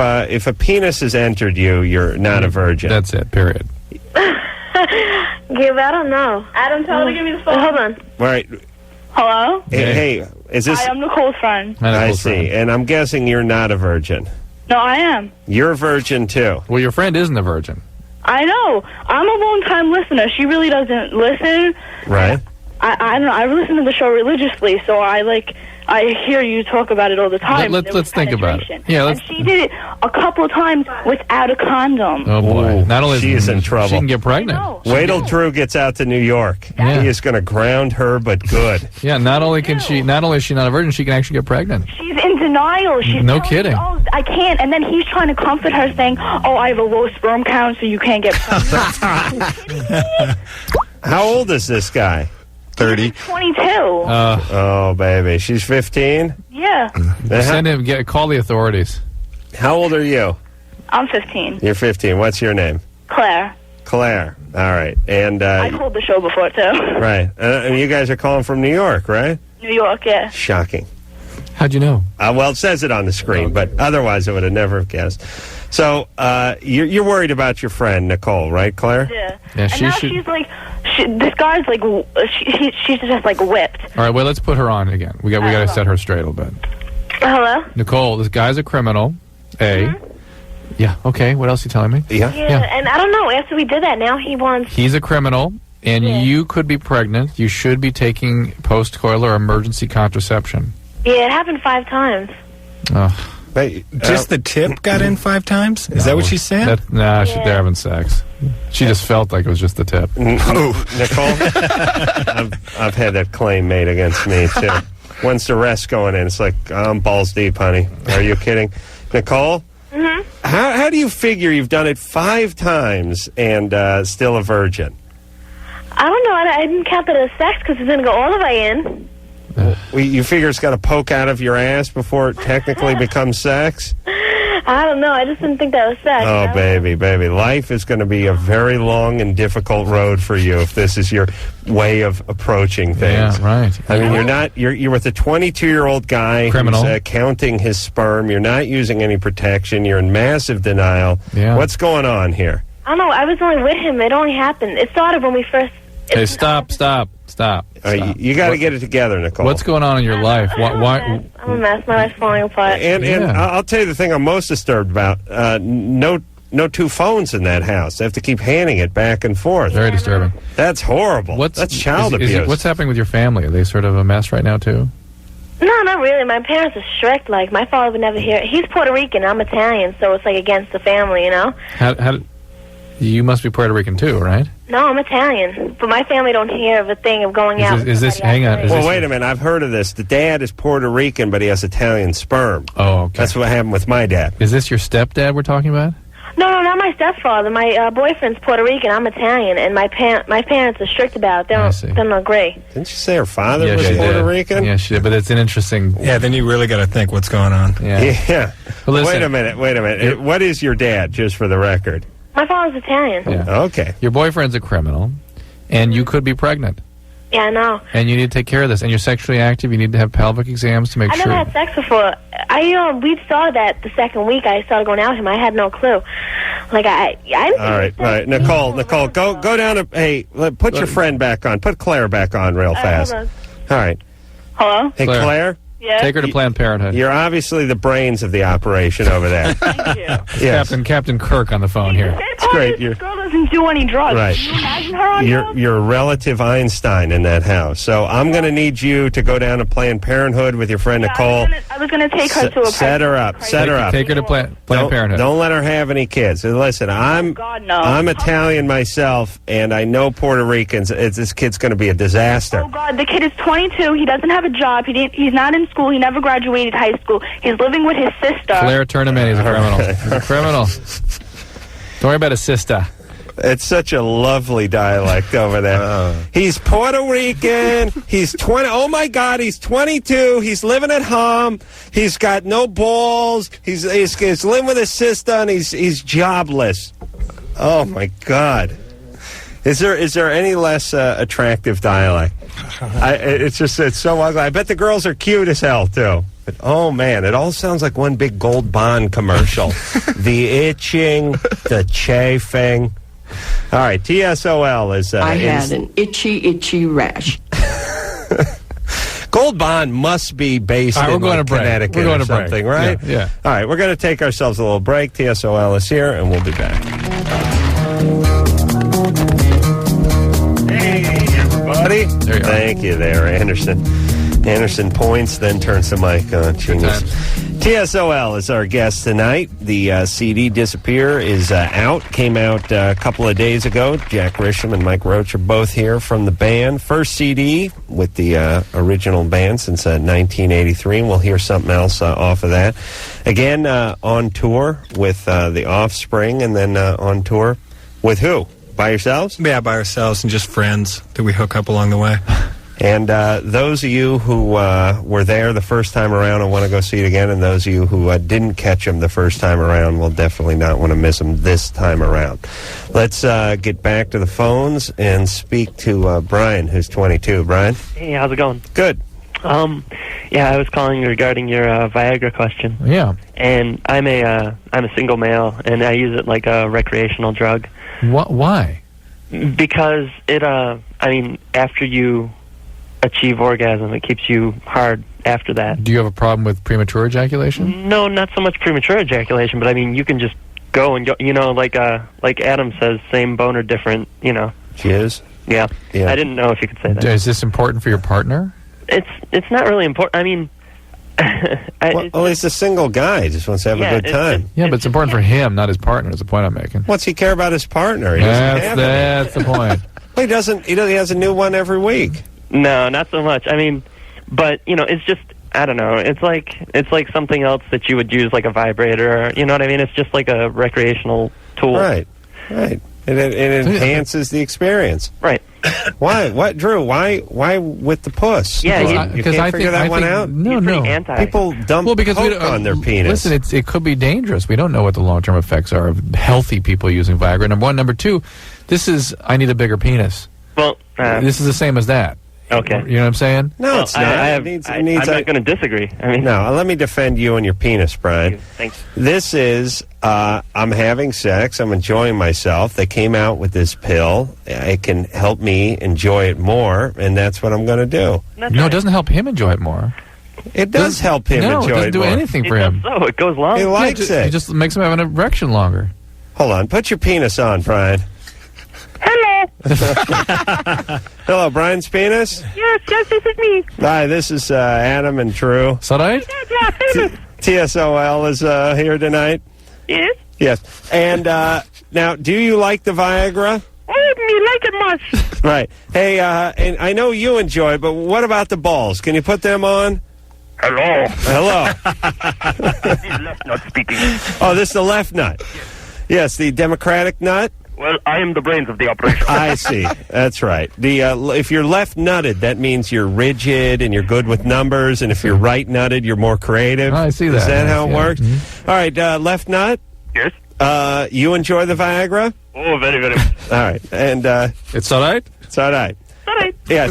B: a penis has entered you, you're not a virgin.
C: That's it. Period.
L: I don't know. Adam, tell her to give me the phone. Hold on.
B: All right.
L: Hello?
B: Hey, is this...
L: I'm Nicole's friend.
B: I see. And I'm guessing you're not a virgin.
L: No, I am.
B: You're a virgin, too.
C: Well, your friend isn't a virgin.
L: I know. I'm a long-time listener. She really doesn't listen.
B: Right.
L: I don't know. I listen to the show religiously, so I hear you talk about it all the time.
C: Let's think about it. Yeah,
L: and she did it a couple of times without a condom.
C: Oh boy! Not only
B: she is in trouble.
C: She can get pregnant.
B: Wait till Drew gets out to New York.
C: Yeah.
B: He is going to ground her, but good.
C: Yeah. Not only is she not a virgin, she can actually get pregnant.
L: She's in denial. She's
C: No
L: telling
C: kidding.
L: me, oh, I can't. And then he's trying to comfort her, saying, "Oh, I have a low sperm count, so you can't get pregnant."
B: How old is this guy?
E: 30.
L: 22.
B: Oh, baby. She's 15?
L: Yeah.
C: Send him. Call the authorities.
B: How old are you?
L: I'm 15.
B: You're 15. What's your name?
L: Claire.
B: Claire. All right. And
L: I called the show before, too.
B: right. And you guys are calling from New York, right?
L: New York, yeah.
B: Shocking.
C: How'd you know?
B: Well, it says it on the screen, but otherwise I would have never have guessed. So you're worried about your friend, Nicole, right, Claire?
L: Yeah.
C: Yeah,
L: and now she's like, this guy's like, she's just like whipped.
C: All right. Well, let's put her on again. We got to set her straight a little bit.
L: Hello?
C: Nicole, this guy's a criminal. Yeah. Okay. What else are you telling me?
B: Yeah.
L: And I don't know. After we did that, now he wants.
C: He's a criminal, and you could be pregnant. You should be taking post-coital or emergency contraception.
L: Yeah, it happened 5 times.
D: Just the tip got in 5 times? Is that what she said?
C: They're having sex. She just felt like it was just the tip.
B: Nicole, I've had that claim made against me, too. Once the rest going in, it's like, I'm balls deep, honey. Are you kidding? Nicole?
L: Mm-hmm.
B: How do you figure you've done it 5 times and still a virgin?
L: I don't know. I didn't count that as sex because it's going to go all the way in.
B: You figure it's got to poke out of your ass before it technically becomes sex?
L: I don't know. I just didn't think that was sex.
B: Oh, baby. Life is going to be a very long and difficult road for you if this is your way of approaching things.
C: Yeah, right.
B: I mean, you're with a 22-year-old guy
C: Criminal.
B: who's counting his sperm. You're not using any protection. You're in massive denial.
C: Yeah.
B: What's going on here?
L: I don't know. I was only with him. It only happened. It started when we first...
C: Hey, stop.
B: You got to get it together, Nicole.
C: What's going on in your life? Why?
L: I'm a mess. My life's falling apart.
B: And I'll tell you the thing I'm most disturbed about. No two phones in that house. They have to keep handing it back and forth.
C: Very disturbing.
B: That's horrible. That's child abuse.
C: What's happening with your family? Are they sort of a mess right now, too?
L: No, not really. My parents are strict. Like, my father would never hear... He's Puerto Rican. I'm Italian, so it's, like, against the family, you know?
C: You must be Puerto Rican, too, right?
L: No, I'm Italian. But my family don't hear of a thing of going out.
B: Wait a minute. I've heard of this. The dad is Puerto Rican, but he has Italian sperm.
C: Oh, okay.
B: That's what happened with my dad.
C: Is this your stepdad we're talking about?
L: No, not my stepfather. My boyfriend's Puerto Rican. I'm Italian, and my parents are strict about it. They don't agree.
B: Didn't you say her father was Puerto Rican?
C: Yeah, she did, but it's an interesting...
D: Yeah, then you really got to think what's going on.
B: Yeah.
C: Well,
B: wait a minute. What is your dad, just for the record?
L: My father's Italian.
C: Yeah.
B: Okay.
C: Your boyfriend's a criminal, and you could be pregnant.
L: Yeah, I know.
C: And you need to take care of this. And you're sexually active. You need to have pelvic exams to make sure.
L: I never had sex before. We saw that the second week I started going out with him. I had no clue. Like, I didn't
B: All right. Nicole, go down to... Hey, put your friend back on. Put Claire back on real fast.
L: Hold
B: All right.
L: Hello?
B: Hey, Claire?
L: Yeah?
C: Take her to Planned Parenthood.
B: You're obviously the brains of the operation over there.
L: Thank you.
B: Yes.
C: Captain Kirk on the phone here.
B: It's great.
L: This girl doesn't do any drugs.
B: Right.
L: Can you imagine her on drugs?
B: You're a relative Einstein in that house. So I'm going to need you to go down to Planned Parenthood with your friend Nicole.
L: I was going to take her to a...
B: Set her up.
C: Take her to Planned Parenthood.
B: Don't let her have any kids. And listen, I'm Italian myself, and I know Puerto Ricans. This kid's going to be a disaster.
J: Oh, God. The kid is 22. He doesn't have a job. He's not in school. He never graduated high school. He's living with his sister.
C: Claire Tournament is a criminal. He's a criminal. Don't worry about his sister.
B: It's such a lovely dialect over there. He's Puerto Rican. He's 20. Oh, my God. He's 22. He's living at home. He's got no balls. He's living with his sister, and he's jobless. Oh, my God. Is there any less attractive dialect? It's so ugly. I bet the girls are cute as hell, too. But, oh, man, it all sounds like one big Gold Bond commercial. The itching, the chafing. All right, TSOL is...
M: I had an itchy rash.
B: Gold Bond must be based in Connecticut or something, right?
C: Yeah.
B: All right, we're going to take ourselves a little break. TSOL is here, and we'll be back. Hey, everybody.
C: There you are.
B: Thank you there, Anderson. Anderson points, then turns the mic on. Genius. TSOL is our guest tonight. The CD Disappear is out. Came out a couple of days ago. Jack Grisham and Mike Roach are both here from the band. First CD with the original band since 1983. We'll hear something else off of that. Again, on tour with The Offspring, and then on tour with who? By yourselves?
D: Yeah, by ourselves and just friends that we hook up along the way.
B: And those of you who were there the first time around and want to go see it again, and those of you who didn't catch them the first time around will definitely not want to miss them this time around. Let's get back to the phones and speak to Brian, who's 22. Brian?
N: Hey, how's it going?
B: Good.
N: Yeah, I was calling regarding your Viagra question.
C: Yeah.
N: And I'm a single male, and I use it like a recreational drug.
C: Why?
N: Because it, after you achieve orgasm, it keeps you hard after that.
C: Do you have a problem with premature ejaculation?
N: No, not so much premature ejaculation, but you can just go and go, like Adam says, same boner, different,
B: Jizz?
N: Yeah. I didn't know if you could say that.
C: Is this important for your partner?
N: It's not really important.
B: He's a single guy. He just wants to have a good time.
C: Yeah, but it's important for him, not his partner, is the point I'm making.
B: What's he care about his partner? He doesn't have
C: that's the point.
B: Well, he doesn't. He has a new one every week.
N: No, not so much. But it's just, I don't know. It's like something else that you would use, like a vibrator. You know what I mean? It's just like a recreational tool.
B: Right. It enhances the experience.
N: Right.
B: Why? What, Drew? Why with the puss?
N: Yeah,
B: you can't figure that one out?
C: No.
B: People dump coke on their penis.
C: Listen, it could be dangerous. We don't know what the long-term effects are of healthy people using Viagra. Number one. Number two, I need a bigger penis.
N: Well,
C: this is the same as that.
N: Okay.
C: You know what I'm saying?
B: No, it's not.
N: I'm not going to disagree. I mean,
B: no, let me defend you and your penis, Brian.
N: Thanks.
B: This is, I'm having sex. I'm enjoying myself. They came out with this pill. It can help me enjoy it more, and that's what I'm going to do.
C: It doesn't help him enjoy it more.
B: It does help him enjoy it more.
C: No, it doesn't do anything for him.
N: So it goes long.
B: He likes it.
C: It just makes him have an erection longer.
B: Hold on. Put your penis on, Brian.
O: Hello.
B: Hello, Brian's penis?
O: Yes, this is me.
B: Hi, this is Adam and Drew.
C: Is that right?
B: TSOL is here tonight.
O: Yes.
B: Yes. And now, do you like the Viagra?
O: Oh, me like it much.
B: Right. Hey, and I know you enjoy it, but what about the balls? Can you put them on?
O: Hello.
B: Hello.
O: Left nut speaking.
B: Oh, this is the left nut. Yes, the Democratic nut.
O: Well, I am the brains of the operation.
B: I see. That's right. If you're left nutted, that means you're rigid and you're good with numbers, and if you're right nutted, you're more creative.
C: I see that.
B: Is that how it
C: Yeah.
B: works?
C: Mm-hmm.
B: All right, left nut.
O: Yes.
B: You enjoy the Viagra?
O: Oh, very, very.
B: All right, and
C: it's all right.
B: It's all right.
O: All right.
B: Yeah.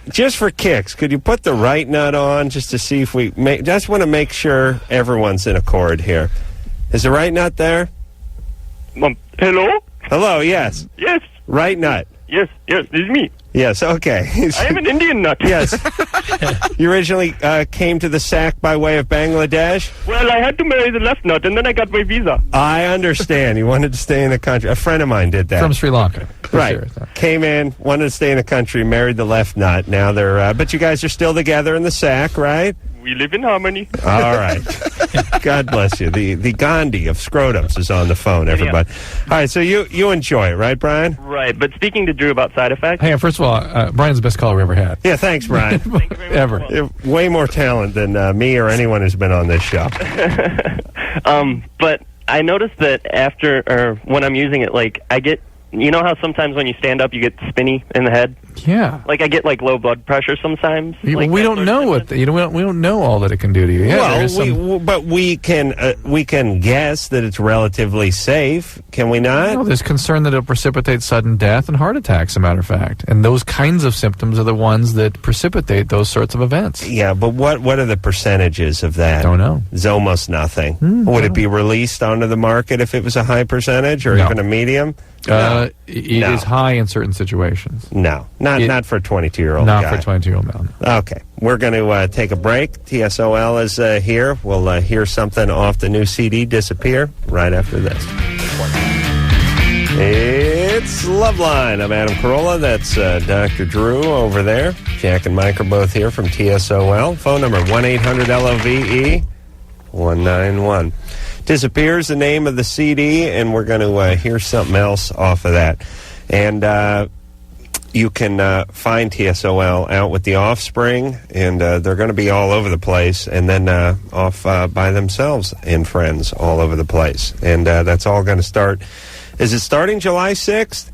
B: Just for kicks, could you put the right nut on just to see if we just want to make sure everyone's in accord here? Is the right nut there?
O: Hello?
B: Hello, yes.
O: Yes.
B: Right nut.
O: Yes, this is me.
B: Yes, okay.
O: I am an Indian nut.
B: Yes. You originally came to the SAC by way of Bangladesh?
O: Well, I had to marry the left nut, and then I got my visa.
B: I understand. You wanted to stay in the country. A friend of mine did that.
C: From Sri Lanka.
B: Right. Came in, wanted to stay in the country, married the left nut. Now they're, but you guys are still together in the SAC, right?
O: We live in harmony.
B: All right. God bless you. The Gandhi of scrotums is on the phone, everybody. All right, so you enjoy it, right, Brian?
N: Right, but speaking to Drew about side effects.
C: Hey, first of all, Brian's the best caller we ever had.
B: Yeah, thanks, Brian.
N: Thank you very much.
C: Ever.
B: You have way more talent than me or anyone who's been on this show.
N: But I noticed that after, or when I'm using it, like, I get, you know how sometimes when you stand up you get spinny in the head?
C: Yeah.
N: Like, I get, like, low blood pressure sometimes.
C: We don't know what we don't know all that it can do to you. Yeah,
B: but we can guess that it's relatively safe. Can we not?
C: No, there's concern that it'll precipitate sudden death and heart attacks, as a matter of fact. And those kinds of symptoms are the ones that precipitate those sorts of events.
B: Yeah, but what are the percentages of that?
C: Don't know.
B: It's almost nothing. Would it be released onto the market if it was a high percentage or even a medium?
C: It is high in certain situations.
B: No, not for a 22-year-old
C: Not
B: guy.
C: for a 22-year-old man.
B: Okay, we're going to take a break. TSOL is here. We'll hear something off the new CD, Disappear, right after this. It's Loveline. I'm Adam Carolla. That's Dr. Drew over there. Jack and Mike are both here from TSOL. Phone number 1-800-LOVE-191. Disappears the name of the CD, and we're going to hear something else off of that. And you can find TSOL out with the Offspring, and they're going to be all over the place, and then off by themselves and friends all over the place. And that's all going to start. Is it starting July 6th?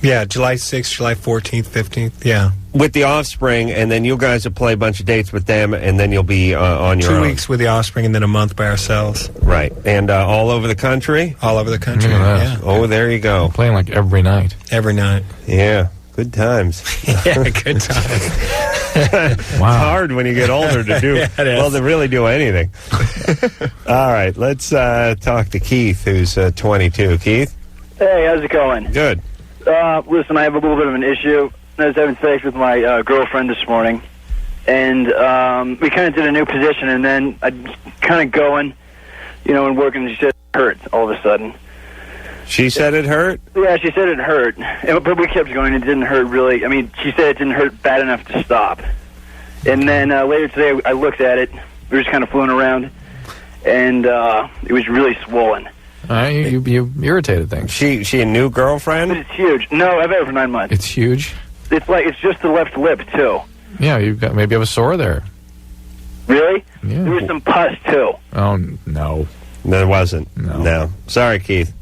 D: Yeah, July 6th, July 14th, 15th, yeah.
B: With the Offspring, and then you guys will play a bunch of dates with them, and then you'll be on your own.
D: 2 weeks with the Offspring, and then a month by ourselves.
B: Right. And all over the country?
D: All over the country,
B: yeah. Oh, there you go.
C: Playing like every night.
D: Every night.
B: Yeah. Good times.
D: Yeah, good times.
B: Wow. It's hard when you get older to do, to really do anything. All right, let's talk to Keith, who's 22. Keith?
P: Hey, how's it going?
B: Good.
P: Listen, I have a little bit of an issue. I was having sex with my girlfriend this morning, and we kind of did a new position, and then I was kind of going, and working, and she said it hurt all of a sudden.
B: She said it hurt?
P: Yeah, she said it hurt. But we kept going. It didn't hurt really. I mean, she said it didn't hurt bad enough to stop. And then later today, I looked at it. We were just kind of fooling around, and it was really swollen.
C: You irritated things.
B: She a new girlfriend?
P: But it's huge. No, I've had it for 9 months.
C: It's huge?
P: It's just the left lip, too.
C: Yeah, you've got maybe have a sore there.
P: Really?
C: Yeah.
P: There was some pus, too.
C: Oh, no.
B: There wasn't. No. Sorry, Keith.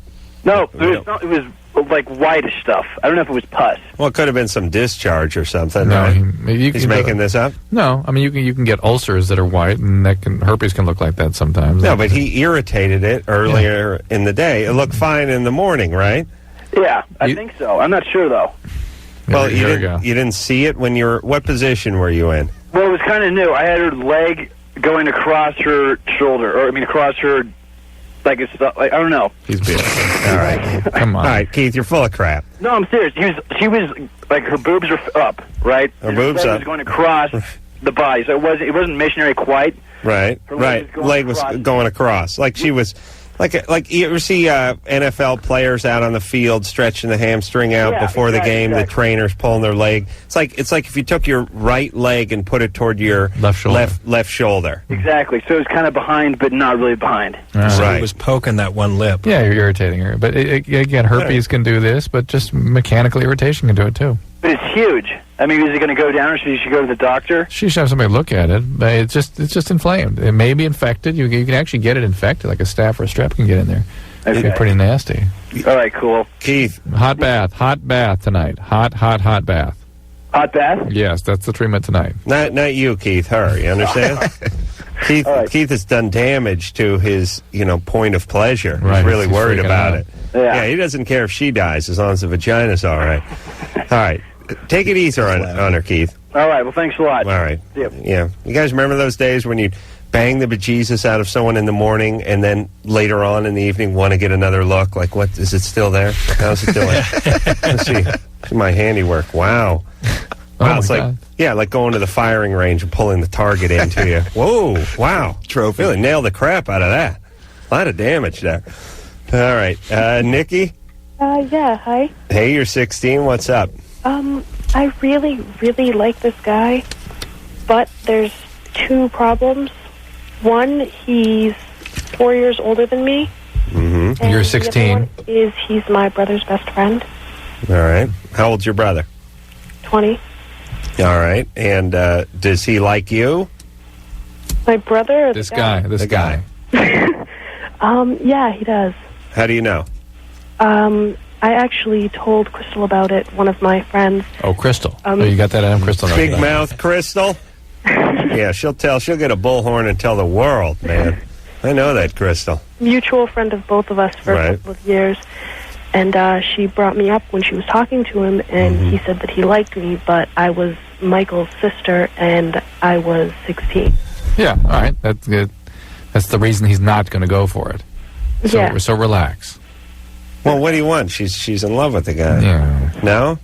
P: No, it was like whitish stuff. I don't know if it was pus.
B: Well, it could have been some discharge or something.
C: No,
B: right? He's making this up?
C: No, I mean, you can get ulcers that are white, and herpes can look like that sometimes.
B: No, but he irritated it earlier in the day. It looked fine in the morning, right?
P: Yeah, I think so. I'm not sure, though.
B: Well, you didn't see it when you were... What position were you in?
P: Well, it was kind of new. I had her leg going across her shoulder, or across her... Like it's I don't know.
B: He's being all right.
C: Come on.
B: All right, Keith, you're full of crap.
P: No, I'm serious. She was like her boobs were up, right?
B: Her boobs
P: leg
B: up.
P: was going across the body, so it wasn't missionary quite.
B: Right, leg was going across, like she was. Like you ever see NFL players out on the field stretching the hamstring out before the game, the trainer's pulling their leg. It's like if you took your right leg and put it toward your left shoulder.
P: Exactly. So it was kind of behind, but not really behind.
D: So it was poking that one lip.
C: Yeah, you're irritating her. But again, herpes can do this, but just mechanical irritation can do it too.
P: But it's huge. I mean, is it going to go down, or should she go to the doctor?
C: She should have somebody look at it. But it's just inflamed. It may be infected. You can actually get it infected, like a staph or a strep can get in there.
P: Okay.
C: It'd be pretty nasty.
P: All right, cool.
B: Keith,
C: hot bath tonight. Hot bath.
P: Hot bath?
C: Yes, that's the treatment tonight.
B: Not you, Keith. Her. You understand? Keith has done damage to his point of pleasure.
C: Right,
B: He's really
C: he's
B: worried
C: freaking
B: about
C: out.
B: it. Yeah, he doesn't care if she dies as long as the vagina's all right. All right. Take it easy on her, Keith.
P: All right, well, thanks a lot.
B: All right.
P: Yep.
B: Yeah. You guys remember those days when you'd bang the bejesus out of someone in the morning and then later on in the evening want to get another look? Like, what, is it still there? How's it doing? Let's see my handiwork. Wow. Wow, it's like, like going to the firing range and pulling the target into you. Whoa, wow.
E: Trophy.
B: Really nailed the crap out of that. A lot of damage there. All right. Nikki?
Q: Yeah, hi.
B: Hey, you're 16. What's up?
Q: I really, really like this guy, but there's two problems. One, he's 4 years older than me.
B: Mm-hmm.
Q: And
C: You're
Q: the
C: 16.
Q: other one is he's my brother's best friend.
B: All right. How old's your brother?
Q: 20.
B: All right. And does he like you?
Q: My brother or
C: This
Q: the guy?
C: This guy.
Q: Yeah, he does.
B: How do you know?
Q: I actually told Crystal about it, one of my friends.
C: Oh, Crystal. You got that out of Crystal.
B: Big mouth Crystal? Yeah, she'll get a bullhorn and tell the world, man. I know that, Crystal.
Q: Mutual friend of both of us for a couple of years. And she brought me up when she was talking to him, and he said that he liked me, but I was Michael's sister, and I was 16.
C: Yeah, all right. That's good. That's the reason he's not going to go for it. So relax.
B: Well, what do you want? She's in love with the guy.
C: Yeah.
B: No?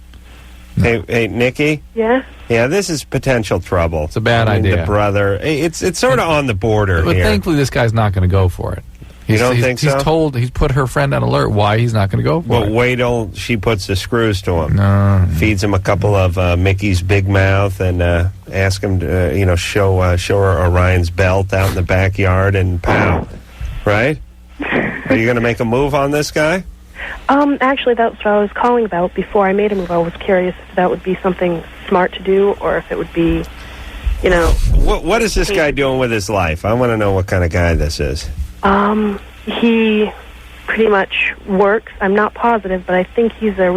B: Hey, Nikki?
Q: Yeah?
B: Yeah, this is potential trouble. It's
C: a bad idea.
B: The brother. It's sort of on the border
C: But
B: here.
C: thankfully, this guy's not going to go for it.
B: You don't think so?
C: He's put her friend on alert why he's not going to go for it.
B: Well, wait till she puts the screws to him.
C: No.
B: Feeds him a couple of Mickey's Big Mouth and ask him to, show her Orion's belt out in the backyard and pow. Right? Are you going to make a move on this guy?
Q: Actually, that's what I was calling about before I made a move. I was curious if that would be something smart to do or if it would be,
B: What is this guy doing with his life? I want to know what kind of guy this is.
Q: He pretty much works. I'm not positive, but I think he's a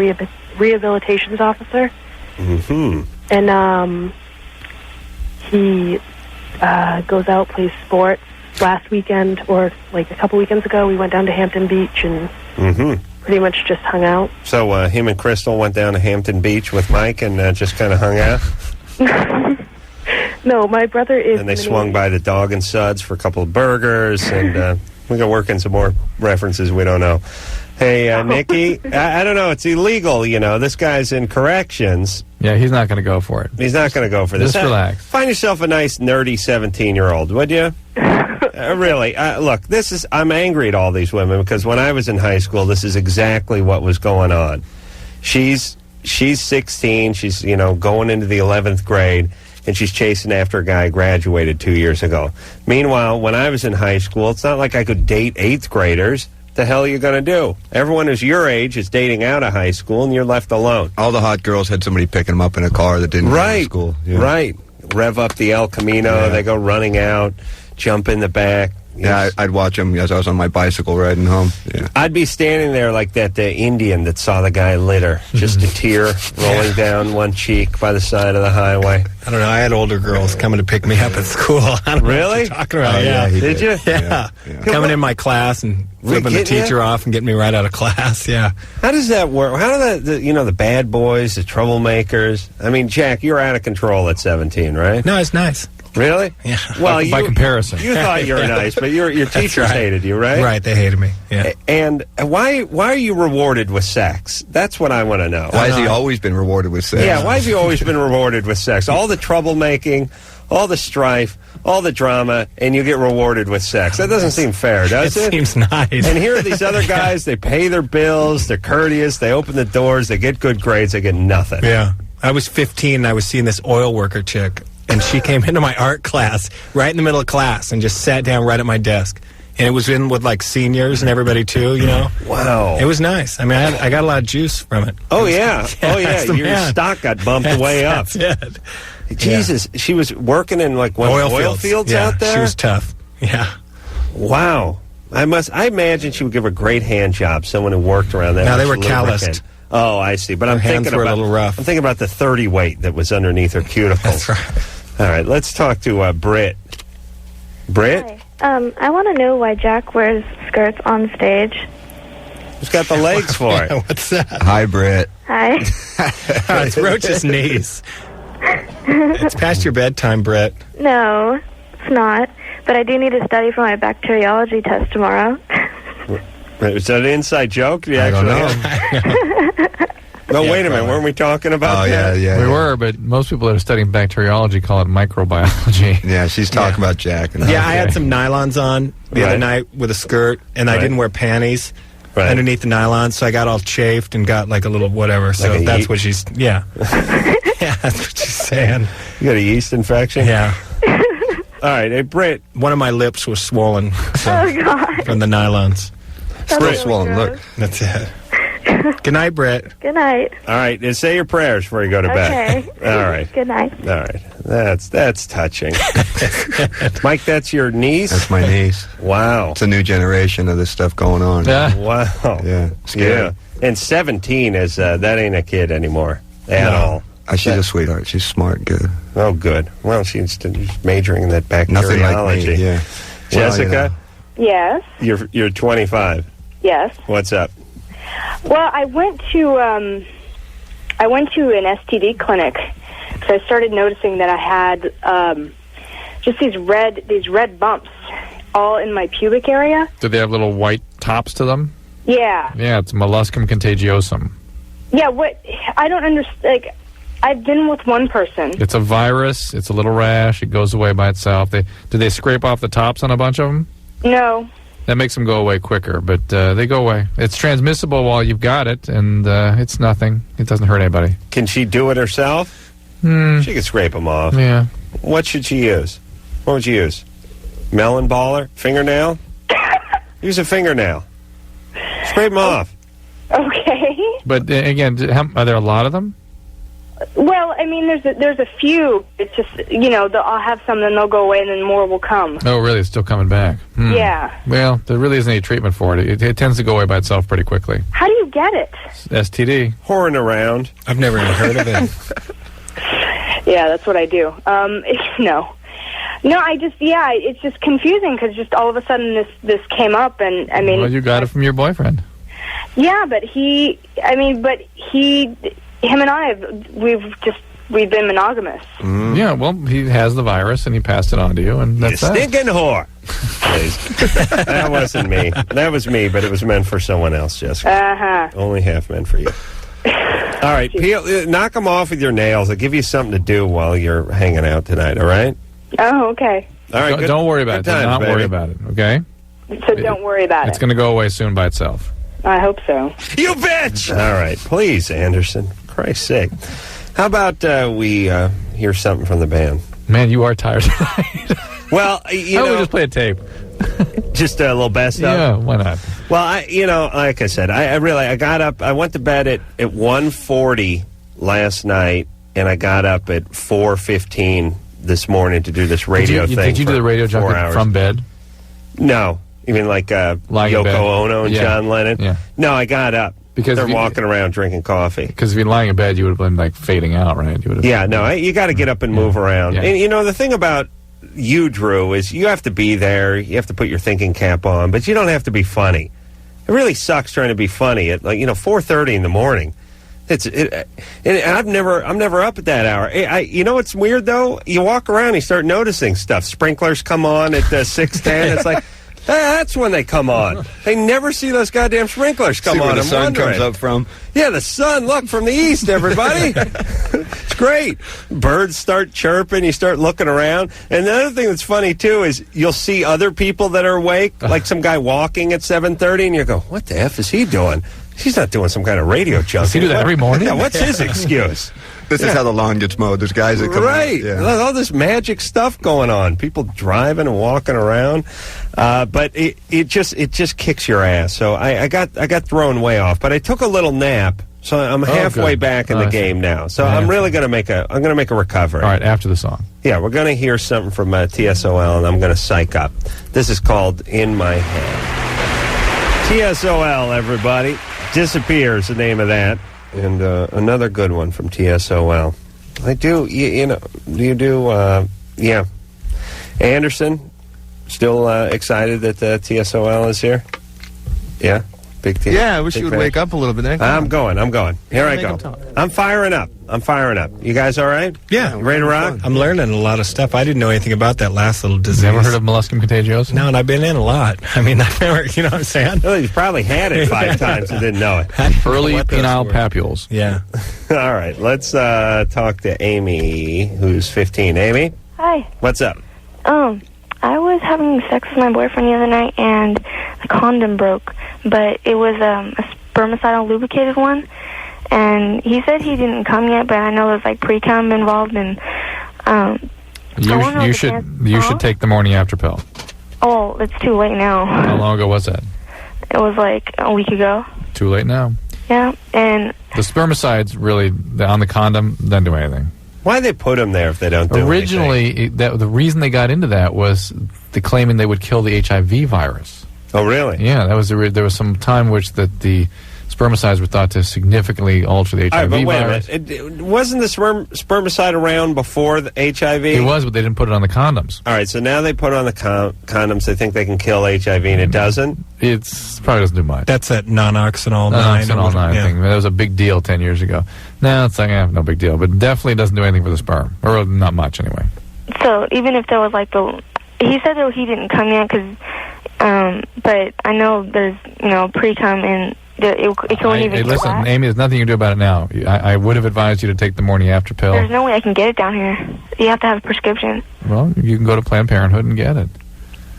Q: rehabilitations officer.
B: Mm-hmm.
Q: And he goes out, plays sports. Last weekend, or like a couple weekends ago, we went down to Hampton Beach and pretty much just hung out.
B: So him and Crystal went down to Hampton Beach with Mike and just kind of hung out?
Q: No, my brother is...
B: And they swung by the Dog and Suds for a couple of burgers, and we can work in some more references we don't know. Hey, Nikki, I don't know. It's illegal, This guy's in corrections.
C: Yeah, he's not going to go for it.
B: He's not going to go for this.
C: Just relax.
B: Find yourself a nice, nerdy 17-year-old, would you? Really. Look, I'm angry at all these women because when I was in high school, this is exactly what was going on. She's 16. She's, going into the 11th grade, and she's chasing after a guy who graduated 2 years ago. Meanwhile, when I was in high school, it's not like I could date 8th graders. What the hell are you going to do? Everyone who's your age is dating out of high school, and you're left alone.
E: All the hot girls had somebody picking them up in a car that didn't go to school. Yeah.
B: Right. Rev up the El Camino. Yeah. They go running out, jump in the back.
E: Yeah, I'd watch them as I was on my bicycle riding home. Yeah.
B: I'd be standing there like that Indian that saw the guy litter, just a tear rolling down one cheek by the side of the highway.
D: I don't know. I had older girls coming to pick me up at school. I don't know what
B: Really?
D: you're talking about. yeah.
B: Did you?
D: Yeah. Coming in my class and flipping the
B: getting
D: teacher off and getting me right out of class. Yeah.
B: How does that work? How do the bad boys, the troublemakers? I mean, Jack, you're out of control at 17, right?
D: No, it's nice.
B: Really?
D: Yeah.
B: Well,
C: by comparison,
B: you thought you were nice, but your teachers
D: right.
B: hated you, right?
D: Right, they hated me. Yeah.
B: And why are you rewarded with sex? That's what I want to know.
E: Why has he always been rewarded with sex?
B: Yeah, why have you always been rewarded with sex? All the troublemaking, all the strife, all the drama, and you get rewarded with sex. That doesn't seem fair, does it?
D: It seems nice.
B: And here are these other guys, they pay their bills, they're courteous, they open the doors, they get good grades, they get nothing.
D: Yeah. I was 15 and I was seeing this oil worker chick, and she came into my art class right in the middle of class and just sat down right at my desk. And it was in with like seniors and everybody too, you know.
B: Wow.
D: It was nice. I mean, I got a lot of juice from it.
B: Oh, yeah. Oh, yeah.
D: That's the
B: Your
D: man.
B: stock got bumped way up.
D: That's it.
B: Jesus. She was working in like one oil fields
D: yeah,
B: out there?
D: She was tough. Yeah.
B: Wow. I imagine she would give a great hand job, someone who worked around that.
D: No, they were
B: lubricant.
D: calloused.
B: Oh, I see. But
D: Her
B: I'm
D: hands
B: thinking
D: were
B: about
D: a little rough.
B: I'm thinking about the 30 weight that was underneath her cuticles.
D: That's right.
B: All right, let's talk to Britt. Britt?
R: Hi. I want to know why Jack wears skirts on stage.
B: Who's got the legs for it?
D: What's that?
E: Hi, Britt.
R: Hi.
D: It's Roach's knees. It's past your bedtime, Brett.
R: No, it's not. But I do need to study for my bacteriology test tomorrow.
B: Is that an inside joke?
E: I don't know.
B: No, wait a minute. Weren't we talking about
E: that?
C: we were, but most people that are studying bacteriology call it microbiology.
E: Yeah, she's talking about Jack. And
D: I had some nylons on the other night with a skirt, and I didn't wear panties underneath the nylons, so I got all chafed and got like a little whatever. So
B: Like
D: that's what she's, yeah, that's what she's saying.
B: You got a yeast infection?
D: Yeah.
B: All right, hey, Britt.
D: One of my lips was swollen
R: Oh, God.
D: from the nylons.
R: That's
E: Still
R: really
E: swollen.
R: gross.
E: Look.
D: That's it. Good night, Brett.
R: Good night.
B: All right, and say your prayers before you go to bed.
R: Okay.
B: All right.
R: Good night.
B: All right. That's touching. Mike, that's your niece?
E: That's my niece.
B: Wow.
E: It's a new generation of this stuff going on.
C: Yeah.
B: Wow.
E: Yeah. Scary.
B: Yeah. And 17 is, that ain't a kid anymore at all.
E: She's a sweetheart. She's smart, good.
B: Oh, good. Well, she's majoring in that bacteriology.
E: Nothing like me, yeah.
B: Jessica,
J: Yes.
B: you're 25.
J: Yes.
B: What's up?
J: Well, I went to an STD clinic because I started noticing that I had just these red bumps all in my pubic area.
C: Do they have little white tops to them?
J: Yeah.
C: Yeah, it's molluscum contagiosum.
J: Yeah. What I don't understand. Like, I've been with one person.
C: It's a virus. It's a little rash. It goes away by itself. Do they scrape off the tops on a bunch of them?
J: No.
C: That makes them go away quicker, but they go away. It's transmissible while you've got it, and it's nothing. It doesn't hurt anybody.
B: Can she do it herself? She could scrape them off.
C: Yeah.
B: What should she use? What would you use? Melon baller? Fingernail? Use a fingernail. Scrape them off.
J: Okay.
C: But again, are there a lot of them?
J: Well, I mean, there's a few. It's just, I'll have some, then they'll go away, and then more will come.
C: Oh, really? It's still coming back.
J: Yeah.
C: Well, there really isn't any treatment for it. It tends to go away by itself pretty quickly.
J: How do you get it?
C: STD.
B: Whoring around.
D: I've never even heard of it.
J: Yeah, that's what I do. No, it's just confusing because just all of a sudden this came up, and I mean,
C: Well, you got it from your boyfriend.
J: Yeah, but him and I we've been monogamous.
C: Yeah, well, he has the virus and he passed it on to you, and that's
B: You
C: that.
B: stinking whore. Please. That wasn't me. That was me, but it was meant for someone else, Jessica.
J: Uh-huh.
B: Only half meant for you. All right, knock them off with your nails. I'll give you something to do while you're hanging out tonight, all right?
J: Oh, okay.
B: All right,
C: Don't worry about it. Do not worry about it, okay?
J: So don't worry about
C: It's
J: it.
C: going to go away soon by itself.
J: I hope so.
B: You bitch! All right, please, Anderson. For Christ's sake. How about we hear something from the band?
C: Man, you are tired tonight.
B: Well,
C: Why don't we just play a tape?
B: Just a little best of?
C: Yeah, why not?
B: Well, like I said, I got up, I went to bed at 1:40 last night, and I got up at 4:15 this morning to do this radio thing.
C: Did you do the radio
B: for 4
C: junket
B: hours.
C: from bed?
B: No. You mean like Yoko Ono and John Lennon?
C: Yeah.
B: No, I got up. Because they're walking around drinking coffee.
C: Because if you're lying in bed, you would have been like fading out, right? You would have.
B: Yeah, no, you got to get up and move around.
C: Yeah.
B: And you know, the thing about you, Drew, is you have to be there. You have to put your thinking cap on, but you don't have to be funny. It really sucks trying to be funny at 4:30 in the morning. And I'm never up at that hour. You know what's weird though? You walk around, and you start noticing stuff. Sprinklers come on at 6:10. It's like. That's when they come on. They never see those goddamn sprinklers come on.
E: Where the sun comes up from.
B: Yeah, the sun. Look, from the east, everybody. It's great. Birds start chirping. You start looking around. And the other thing that's funny, too, is you'll see other people that are awake, like some guy walking at 7:30, and you go, what the F is he doing? He's not doing some kind of radio junk.
C: Does he do that every morning?
B: Yeah, what's his excuse?
E: This is how the lawn gets mowed. There's guys that come
B: right.
E: in. Yeah.
B: All this magic stuff going on. People driving and walking around. But it just kicks your ass. So I got thrown way off. But I took a little nap. So I'm halfway back in the game now. So I'm really going to make a recovery.
C: All right, after the song.
B: Yeah, we're going to hear something from TSOL, and I'm going to psych up. This is called In My Head. TSOL, everybody. Disappears, the name of that. And another good one from TSOL. I do, yeah. Anderson, still excited that TSOL is here? Yeah? Big team.
S: Yeah, I wish you would wake up a little bit.
B: I'm going. Here I go. I'm firing up. You guys all right?
D: Yeah.
B: You ready to rock?
D: I'm learning a lot of stuff. I didn't know anything about that last little disease.
C: Never heard of molluscum contagiosum?
D: No, and I've been in a lot. I mean, I've never, you know what I'm saying?
B: Well, you've probably had it 5 times and didn't know it.
C: Early penile papules.
D: Yeah.
B: All right, let's talk to Amy, who's 15. Amy?
R: Hi.
B: What's up?
R: I was having sex with my boyfriend the other night, and the condom broke, but it was a spermicidal lubricated one, and he said he didn't come yet, but I know there's like pre-cum involved, and
C: you should take the morning after pill.
R: Oh, it's too late now.
C: How long ago was that?
R: It was like a week ago.
C: Too late now.
R: Yeah, and
C: the spermicides really on the condom doesn't do anything.
B: Why they put them there if they don't do
C: Originally, the reason they got into that was the claiming they would kill the HIV virus.
B: Oh, really?
C: Yeah, that was there was some time which that the spermicides were thought to significally alter the HIV virus.
B: Wait a minute. Wasn't the spermicide around before the HIV?
C: It was, but they didn't put it on the condoms.
B: All right, so now they put it on the condoms. They think they can kill HIV, and it doesn't?
C: It probably doesn't do much.
D: That's that non-oxynol 9.
C: Non-oxynol 9 thing. That was a big deal 10 years ago. Now it's like, no big deal. But definitely doesn't do anything for the sperm. Or not much, anyway.
R: so even if there was like he said that he didn't come yet, but I know there's, pre-cum and it can even
C: listen,
R: flat.
C: Amy, there's nothing you can do about it now. I would have advised you to take the morning after pill.
R: There's no way I can get it down here. You have to have a prescription.
C: Well, you can go to Planned Parenthood and get it.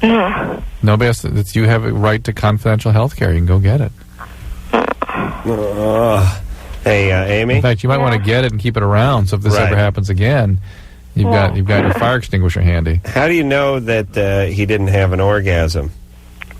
R: No.
C: Nobody else. You have a right to confidential health care. You can go get it.
B: Hey, Amy?
C: In fact, you might want to get it and keep it around, so if this ever happens again, you've got your fire extinguisher handy.
B: How do you know that he didn't have an orgasm?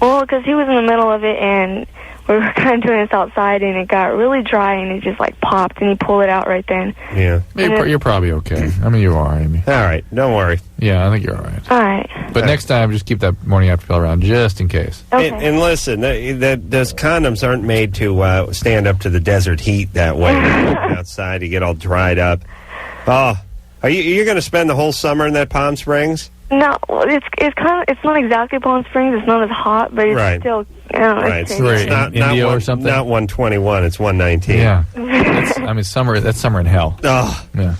R: Well, because he was in the middle of it, and we were kind of doing this outside, and it got really dry, and it just, popped, and he pulled it out right then.
B: Yeah.
C: You're probably okay. I mean, you are, Amy.
B: All right. Don't worry.
C: Yeah, I think you're all right.
R: All right.
C: But next time, just keep that morning after pill around, just in case.
R: Okay.
B: And listen, those condoms aren't made to stand up to the desert heat that way. Outside, you get all dried up. Oh, you're going to spend the whole summer in that Palm Springs?
R: No, it's not exactly Palm Springs. It's not as hot, but it's still.
B: Right.
C: It's not
B: India
C: or something.
B: Not 121. It's 119.
C: Yeah. Summer. That's summer in hell.
B: Oh.
C: Yeah.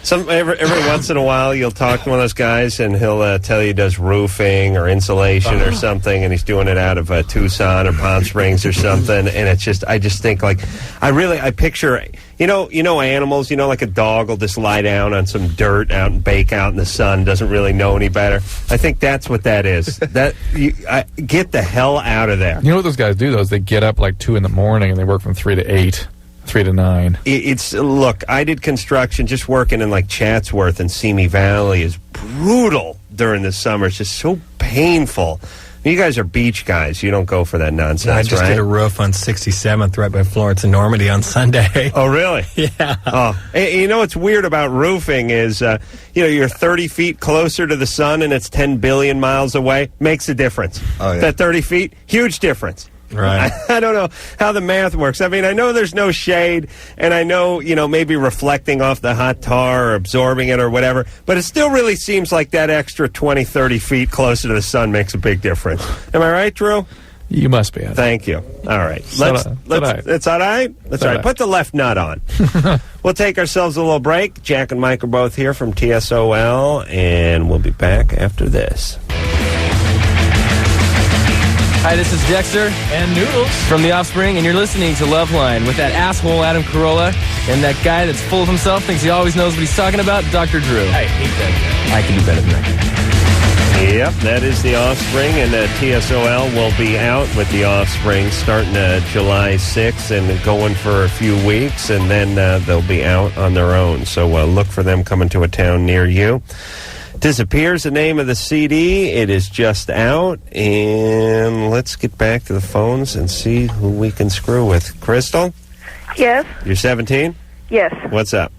B: Every once in a while, you'll talk to one of those guys, and he'll tell you he does roofing or insulation or something, and he's doing it out of Tucson or Palm Springs or something. And it's just, I just think I picture, animals, like a dog will just lie down on some dirt out and bake out in the sun, doesn't really know any better. I think that's what that is. Get the hell out of there.
C: You know what those guys do, though, is they get up 2 in the morning and they work from 3 to 8. 3 to 9.
B: Look, I did construction, just working in Chatsworth and Simi Valley is brutal during the summer. It's just so painful You guys are beach guys. You don't go for that nonsense,
D: I just
B: right?
D: did a roof on 67th right by Florence and Normandy on Sunday.
B: Oh, really?
D: Yeah.
B: Oh, you know what's weird about roofing is, you're 30 feet closer to the sun and it's 10 billion miles away. Makes a difference.
E: Oh, yeah.
B: That 30 feet, huge difference.
D: Right.
B: I don't know how the math works. I mean, I know there's no shade, and I know, maybe reflecting off the hot tar or absorbing it or whatever, but it still really seems like that extra 20, 30 feet closer to the sun makes a big difference. Am I right, Drew?
C: You must be.
B: Thank you. All right. It's all right? That's all right. Put the left nut on. We'll take ourselves a little break. Jack and Mike are both here from TSOL, and we'll be back after this.
S: Hi, this is Dexter
C: and Noodles
S: from The Offspring, and you're listening to Loveline with that asshole Adam Carolla and that guy that's full of himself, thinks he always knows what he's talking about, Dr. Drew.
C: I hate that guy.
S: I can do better than that.
B: Yep, that is The Offspring, and TSOL will be out with The Offspring starting July 6th and going for a few weeks, and then they'll be out on their own. So look for them coming to a town near you. Disappears the name of the CD. It is just out, and let's get back to the phones and see who we can screw with. Crystal?
Q: Yes.
B: You're 17?
Q: Yes.
B: What's up?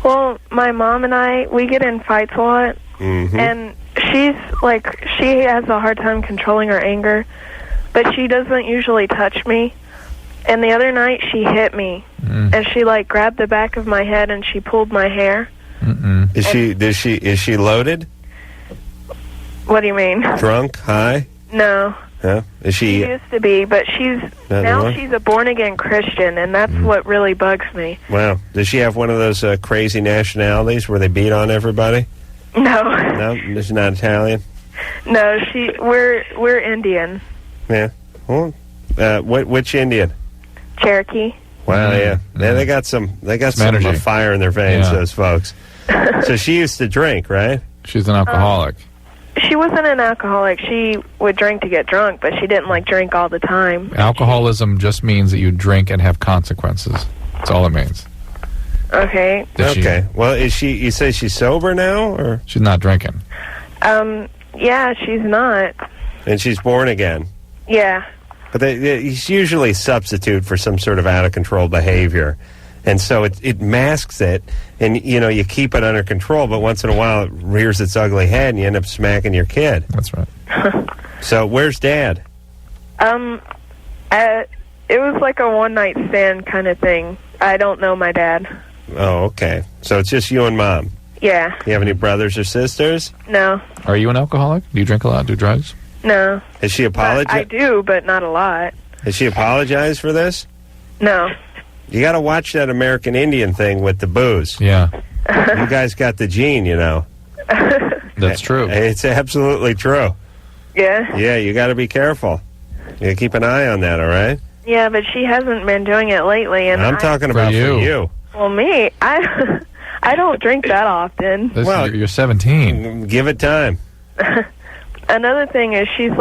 Q: Well, my mom and we get in fights a lot, and she has a hard time controlling her anger, but she doesn't usually touch me. And the other night, she hit me, and she grabbed the back of my head and she pulled my hair.
B: Is she loaded?
Q: What do you mean?
B: Drunk? High?
Q: No.
B: Huh? Is she
Q: used to be, but she's a born-again Christian, and that's what really bugs me.
B: Wow. Does she have one of those crazy nationalities where they beat on everybody?
Q: No.
B: No? She's not Italian?
Q: No, we're Indian.
B: Yeah. Well, which Indian?
Q: Cherokee.
B: Wow, yeah. They got some
C: energy.
B: Fire in their veins, those folks. So she used to drink, right?
C: She's an alcoholic.
Q: She wasn't an alcoholic. She would drink to get drunk, but she didn't drink all the time.
C: Alcoholism just means that you drink and have consequences. That's all it means.
Q: Okay.
B: Well, is she? You say she's sober now, or
C: she's not drinking?
Q: Yeah, she's not.
B: And she's born again.
Q: Yeah.
B: But it's usually a substitute for some sort of out-of-control behavior. And so it masks it, and, you keep it under control, but once in a while it rears its ugly head, and you end up smacking your kid.
C: That's right.
B: So where's Dad?
Q: It was like a one-night stand kind of thing. I don't know my dad.
B: Oh, okay. So it's just you and Mom?
Q: Yeah.
B: You have any brothers or sisters?
Q: No.
C: Are you an alcoholic? Do you drink a lot? Do drugs?
Q: No.
B: Has she apologized?
Q: I do, but not a lot.
B: Has she apologized for this?
Q: No.
B: You got to watch that American Indian thing with the booze.
C: Yeah.
B: You guys got the gene,
C: That's true.
B: It's absolutely true.
Q: Yeah?
B: Yeah, you got to be careful. You keep an eye on that, all right?
Q: Yeah, but she hasn't been doing it lately. And
B: I'm talking about for you.
Q: Well, me, I don't drink that often.
C: You're 17.
B: Give it time.
Q: Another thing is she's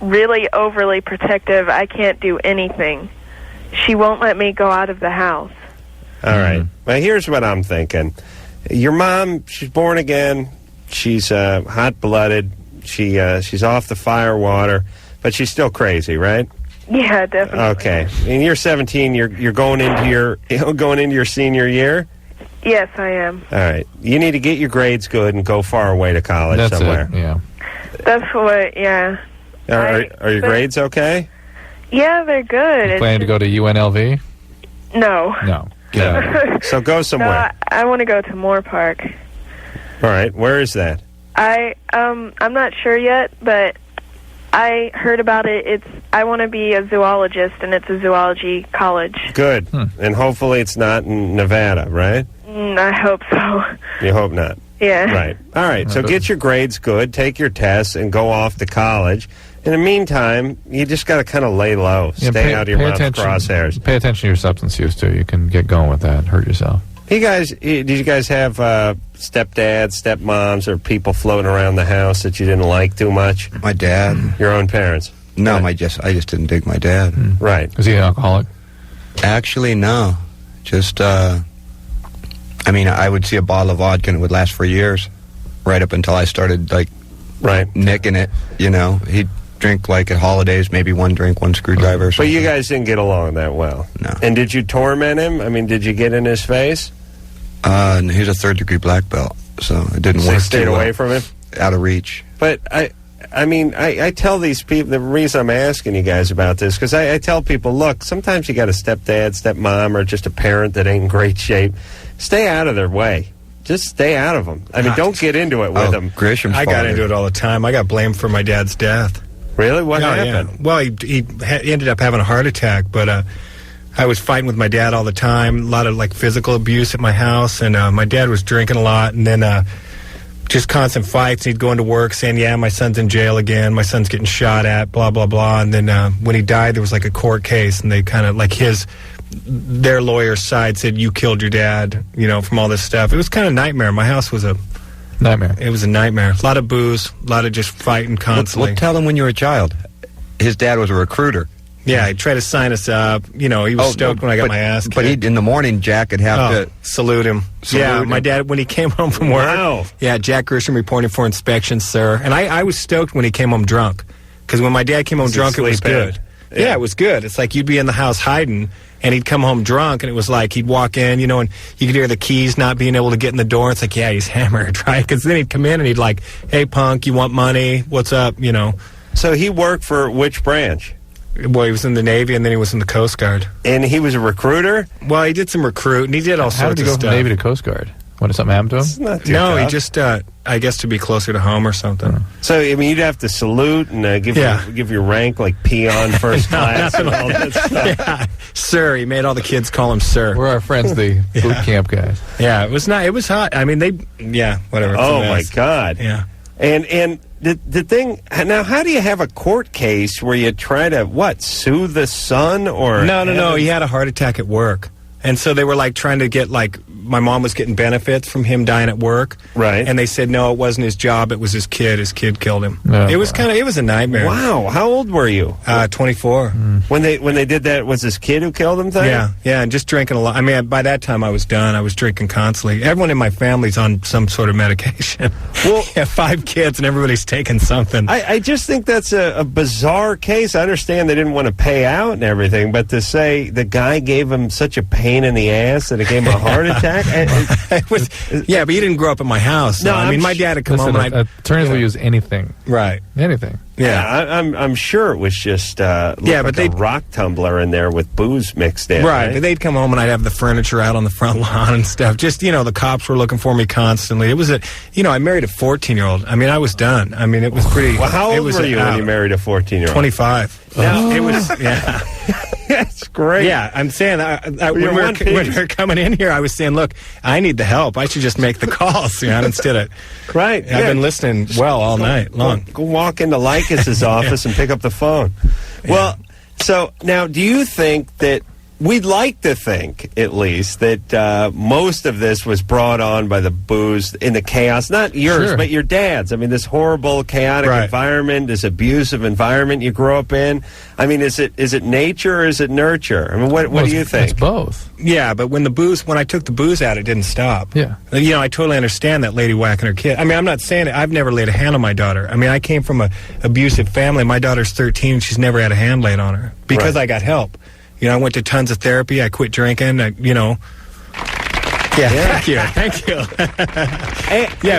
Q: really overly protective. I can't do anything. She won't let me go out of the house.
B: All right. Well, here's what I'm thinking. Your mom, she's born again. She's hot-blooded. She's off the fire water, but she's still crazy, right?
Q: Yeah, definitely.
B: Okay. And you're 17. You're going into your senior year?
Q: Yes, I am.
B: All right. You need to get your grades good and go far away to college somewhere.
C: Yeah.
Q: That's what. Yeah.
B: Are your grades okay?
Q: Yeah, they're good.
C: You planning to go to UNLV?
Q: No.
C: No. Get out.
B: So go somewhere.
Q: No, I want to go to Moore Park.
B: All right. Where is that?
Q: I'm not sure yet, but I heard about it. I want to be a zoologist, and it's a zoology college.
B: Good. And hopefully it's not in Nevada, right?
Q: I hope so.
B: You hope not.
Q: Yeah.
B: Right. All right. So get your grades good, take your tests, and go off to college. In the meantime, you just got to kind of lay low. Stay out of your mom's crosshairs.
C: Pay attention to your substance use, too. You can get going with that and hurt yourself.
B: Did you guys have stepdads, stepmoms, or people floating around the house that you didn't like too much?
E: My dad.
B: Your own parents?
E: No, I just didn't dig my dad.
B: Right.
C: Was he an alcoholic?
E: Actually, no. Just, I would see a bottle of vodka and it would last for years, right up until I started, nicking it, drink like at holidays, maybe one drink, one screwdriver or something.
B: But you guys didn't get along that well.
E: No.
B: And did you torment him? I mean, did you get in his face?
E: He's a third-degree black belt, so it didn't
B: So
E: work
B: you stayed
E: too well.
B: away from him?
E: Out of reach.
B: But I mean, I tell these people, the reason I'm asking you guys about this, because I tell people, look, sometimes you got a stepdad, stepmom, or just a parent that ain't in great shape. Stay out of their way. Just stay out of them. I mean, don't get into it with them.
E: Grisham's
D: I got into it all the time. I got blamed for my dad's death.
B: Really? What happened?
D: Yeah. Well, he ended up having a heart attack, but I was fighting with my dad all the time. A lot of like physical abuse at my house, and my dad was drinking a lot, and then just constant fights. He'd go into work saying, "Yeah, my son's in jail again. My son's getting shot at." Blah blah blah. And then when he died, there was like a court case, and they kind of like their lawyer's side said, "You killed your dad," from all this stuff. It was kind of a nightmare. My house was a
C: nightmare.
D: It was a nightmare. A lot of booze, a lot of just fighting constantly.
E: Well, tell him when you were a child. His dad was a recruiter.
D: Yeah, he tried to sign us up. He was stoked when I got my ass kicked.
E: But in the morning, Jack would have to
D: salute him. My dad, when he came home from work. Yeah, Jack Grisham reporting for inspection, sir. And I was stoked when he came home drunk. Because when my dad came home drunk, it was good. Yeah, it was good. It's like you'd be in the house hiding, and he'd come home drunk, and it was like he'd walk in, and you could hear the keys not being able to get in the door. It's like, yeah, he's hammered, right? Because then he'd come in, and he'd like, "Hey, punk, you want money? What's up?"
B: So he worked for which branch?
D: Well, he was in the Navy, and then he was in the Coast Guard.
B: And he was a recruiter?
D: Well, he did some recruiting. He did all
C: How
D: sorts
C: did he
D: of
C: go
D: stuff.
C: from Navy to Coast Guard? What, did something happen to him?
B: It's not too
D: No,
B: tough.
D: he just, I guess, to be closer to home or something.
B: So, I mean, you'd have to salute and give your rank like peon first class and all that stuff.
D: Yeah. Sir, he made all the kids call him sir.
C: We're our friends, the boot camp guys.
D: Yeah, it was not. It was hot. I mean, whatever. It's a
B: Oh, my
D: mess.
B: God.
D: Yeah.
B: And the thing, now, how do you have a court case where you try to, sue the son or...
D: No. He had a heart attack at work. And so they were like trying to get my mom was getting benefits from him dying at work.
B: Right.
D: And they said, no, it wasn't his job. It was his kid. His kid killed him.
C: Oh,
D: it was it was a nightmare.
B: Wow. How old were you?
D: 24.
B: When they did that, was his kid who killed him?
D: Yeah, and just drinking a lot. I mean, by that time I was done. I was drinking constantly. Everyone in my family's on some sort of medication. Well, I have 5 kids and everybody's taking something.
B: I just think that's a bizarre case. I understand they didn't want to pay out and everything, but to say the guy gave him such a pain in the ass that it gave him a heart attack?
D: Yeah, but you didn't grow up in my house. So.
B: No,
D: I mean, my dad had come home and
C: attorneys will use anything.
D: Right.
C: Anything.
B: Yeah, I'm sure it was just but a rock tumbler in there with booze mixed in.
D: Right, but they'd come home and I'd have the furniture out on the front lawn and stuff. Just, the cops were looking for me constantly. It was I married a 14-year-old. I mean, I was done. I mean, it was pretty...
B: Well, how old were you when you married a 14-year-old?
D: 25.
B: No,
D: it was, yeah.
B: That's great.
D: Yeah, I'm saying, when we were coming in here, I was saying, look, I need the help. I should just make the calls, instead of...
B: Right.
D: I've been listening all night long.
B: Go walk into Lycus's office and pick up the phone. Yeah. Well, so now, do you think that we'd like to think, at least, that most of this was brought on by the booze in the chaos, not yours, but your dad's. I mean, this horrible, chaotic environment, this abusive environment you grew up in. I mean, is it nature or is it nurture? I mean, what do you think?
C: It's both.
D: Yeah, but when I took the booze out, it didn't stop.
C: Yeah.
D: I totally understand that lady whacking her kid. I mean, I'm not saying it. I've never laid a hand on my daughter. I mean, I came from an abusive family. My daughter's 13. She's never had a hand laid on her because I got help. I went to tons of therapy. I quit drinking. Yeah, thank you.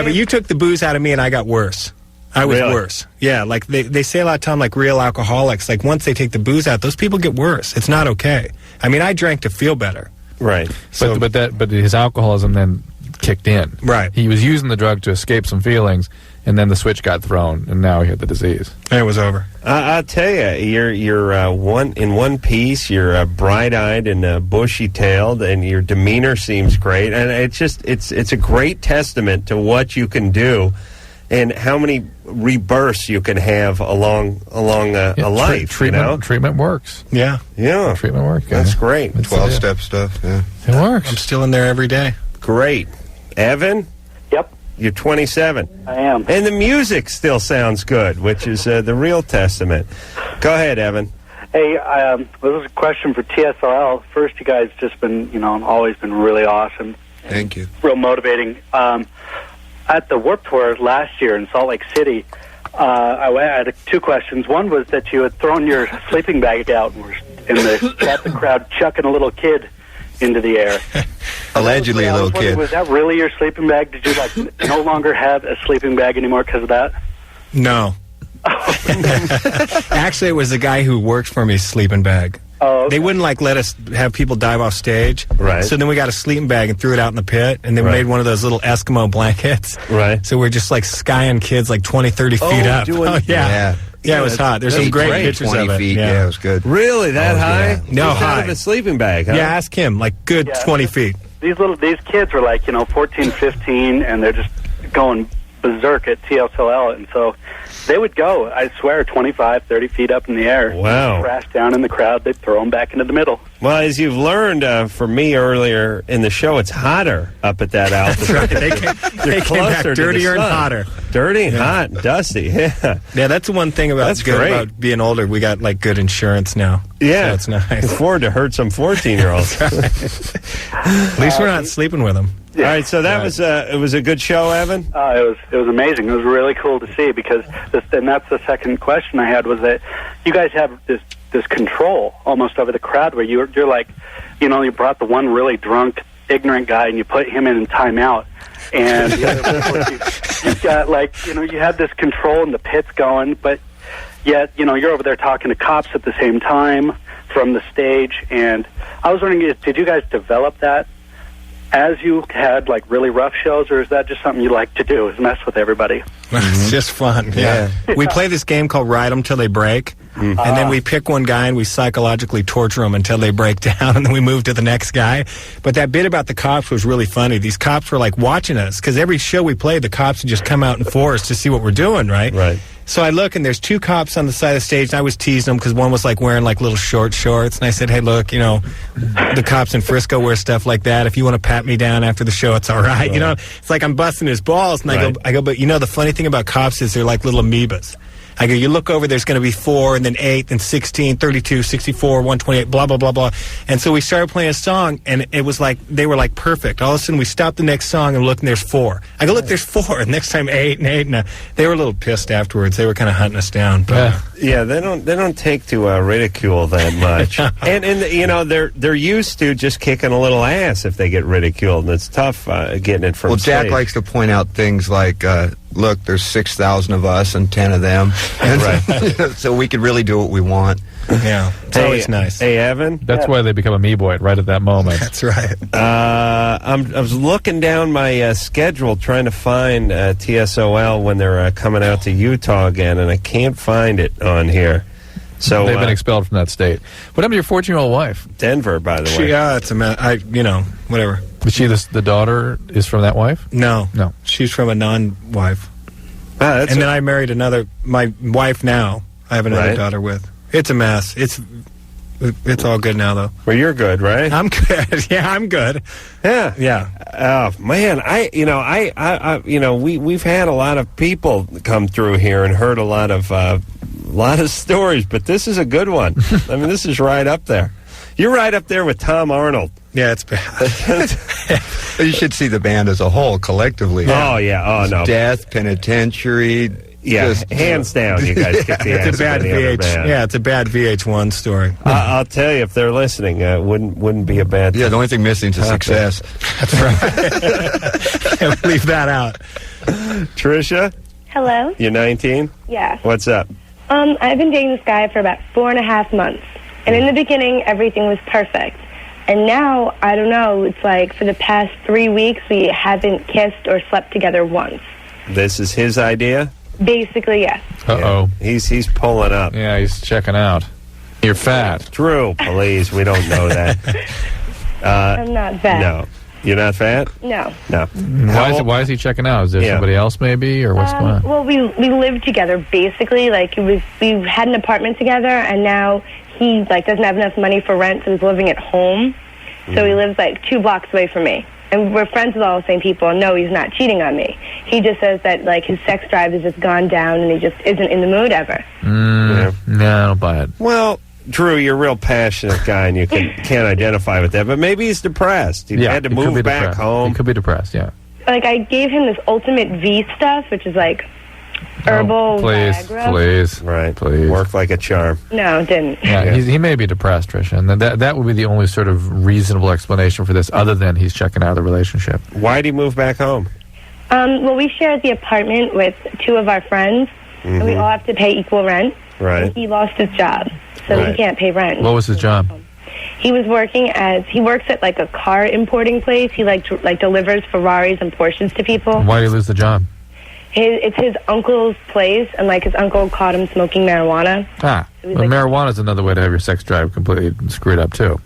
D: But you took the booze out of me and I got worse. I was worse. Yeah, like they say a lot of time, like real alcoholics, like once they take the booze out, those people get worse. It's not okay. I mean, I drank to feel better.
B: Right.
C: So, but his alcoholism then kicked in.
D: Right.
C: He was using the drug to escape some feelings, and then the switch got thrown, and now he had the disease.
D: And it was over.
B: I'll tell you, you're one piece. You're bright-eyed and bushy-tailed, and your demeanor seems great. And it's a great testament to what you can do, and how many rebirths you can have along a life.
C: Treatment works.
D: Yeah.
C: Treatment works.
B: That's great.
E: 12-step stuff. Yeah.
C: It works.
D: I'm still in there every day.
B: Great, Evan.
T: Yep.
B: You're 27.
T: I am.
B: And the music still sounds good, which is the real testament. Go ahead, Evan.
T: Hey, this is a question for TSOL. First, you guys just been, always been really awesome.
E: Thank you.
T: Real motivating. At the Warped Tour last year in Salt Lake City, I had two questions. One was that you had thrown your sleeping bag out and got the crowd chucking a little kid into the air.
E: Allegedly a little kid.
T: Was that really your sleeping bag? Did you no longer have a sleeping bag anymore because of that?
D: No. Actually, it was the guy who worked for me's sleeping bag.
T: Oh, okay.
D: They wouldn't let us have people dive off stage.
B: Right.
D: So then we got a sleeping bag and threw it out in the pit, and then we made one of those little Eskimo blankets.
B: Right.
D: So we're just skying kids 20, 30 feet up. Yeah, it was hot. There's some great pictures
E: 20
D: of it.
E: feet. Yeah, it was good.
B: Really? That high?
D: Yeah. No,
B: He's out
D: high.
B: of a sleeping bag, huh?
D: Yeah, ask him. Good 20 feet.
T: These kids were 14, 15, and they're just going berserk at TSOL, and so they would go, I swear, 25, 30 feet up in the air.
B: Wow.
T: Crash down in the crowd. They'd throw them back into the middle.
B: Well, as you've learned from me earlier in the show, it's hotter up at that altitude.
D: They came back dirtier and hotter.
B: Dirty and hot and dusty, yeah.
D: Yeah, that's the one thing about about being older. We got good insurance now.
B: Yeah.
D: So it's nice.
B: Can afford to hurt some 14-year-olds.
D: At least we're not sleeping with them.
B: All right, so that was it was a good show, Evan?
T: It was amazing. It was really cool to see because and that's the second question I had was that you guys have this control almost over the crowd where you're you brought the one really drunk, ignorant guy and you put him in timeout. And the other you've got you have this control and the pit's going, but yet, you're over there talking to cops at the same time from the stage. And I was wondering, did you guys develop that as you had really rough shows, or is that just something you like to do, is mess with everybody?
D: It's just fun, yeah. We play this game called Ride 'em Till They Break, and then we pick one guy and we psychologically torture them until they break down, and then we move to the next guy. But that bit about the cops was really funny. These cops were watching us, because every show we played, the cops would just come out in force to see what we're doing, right?
B: Right.
D: So I look, and there's two cops on the side of the stage, and I was teasing them because one was wearing little short shorts, and I said, hey, look, the cops in Frisco wear stuff like that. If you want to pat me down after the show, it's all right. It's I'm busting his balls, and I go, but the funny thing about cops is they're like little amoebas. I go, you look over, there's going to be 4, and then 8, then 16, 32, 64, 128, blah, blah, blah, blah. And so we started playing a song, and it was they were perfect. All of a sudden, we stopped the next song, and look, and there's 4. I go, look, there's 4. And next time, 8 and 8. And they were a little pissed afterwards. They were kind of hunting us down. But
B: yeah, they don't take to ridicule that much. and they're used to just kicking a little ass if they get ridiculed, and it's tough getting it from
E: Jack
B: stage.
E: likes to point out things look, there's 6,000 of us and 10 of them.
B: Right.
E: So we could really do what we want.
D: Yeah. It's always nice.
B: Hey, Evan?
C: That's why they become amoeboid right at that moment.
D: That's right.
B: I was looking down my schedule trying to find TSOL when they're coming out to Utah again, and I can't find it on here. So
C: they've been expelled from that state. What happened to your 14-year-old wife?
B: Denver, by the way.
D: Yeah, it's whatever.
C: Was she the daughter is from that wife?
D: No. She's from a non-wife. And then I married my wife now, I have another daughter with. It's a mess. It's all good now, though.
B: Well, you're good, right?
D: I'm good. Yeah, I'm good.
B: Yeah.
D: Yeah.
B: Oh, man, we've had a lot of people come through here and heard a lot of stories, but this is a good one. I mean, this is right up there. You're right up there with Tom Arnold.
D: Yeah, it's bad.
E: You should see the band as a whole, collectively.
B: Oh, yeah. Oh, no.
E: Death, Penitentiary.
B: Yeah, hands down, you guys kick the ass.
D: It's a bad it's a bad VH1 story.
B: I'll tell you, if they're listening, wouldn't be a bad thing.
E: Yeah, the only thing missing is success.
D: That's right. Leave that out.
B: Tricia?
U: Hello?
B: You're 19?
U: Yeah.
B: What's up?
U: I've been dating this guy for about 4.5 months. And in the beginning, everything was perfect. And now, I don't know, it's for the past 3 weeks, we haven't kissed or slept together once.
B: This is his idea?
U: Basically, yes.
C: Uh-oh.
B: Yeah. He's pulling up.
C: Yeah, he's checking out. You're fat.
B: Drew, please, we don't know that.
U: I'm not fat.
B: No. You're not fat?
U: No.
B: No.
C: Why is he checking out? Is there somebody else maybe, or what's going on?
U: Well, we live together, basically. We had an apartment together, and now he doesn't have enough money for rent, so he's living at home. So he lives 2 blocks away from me. And we're friends with all the same people, and no, he's not cheating on me. He just says that, his sex drive has just gone down, and he just isn't in the mood ever.
C: No, I don't buy it.
B: Well, Drew, you're a real passionate guy, and you can't identify with that. But maybe he's depressed. He had to move back home.
C: He could be depressed, yeah.
U: I gave him this Ultimate V stuff, which is, herbal
C: Please,
U: Viagra.
C: please.
B: Right.
C: Please.
B: Worked like a charm.
U: No, it didn't.
C: Yeah, he may be depressed, Tricia, and that would be the only sort of reasonable explanation for this, other than he's checking out of the relationship.
B: Why'd he move back home?
U: Well, we share the apartment with two of our friends, and we all have to pay equal rent.
B: Right.
U: And he lost his job, so he can't pay rent.
C: What was his job?
U: He was he works at like a car importing place. He like delivers Ferraris and Porsches to people.
C: Why did he lose the job?
U: It's his uncle's place, and like his uncle caught him smoking marijuana.
C: Well, marijuana is another way to have your sex drive completely screwed up too.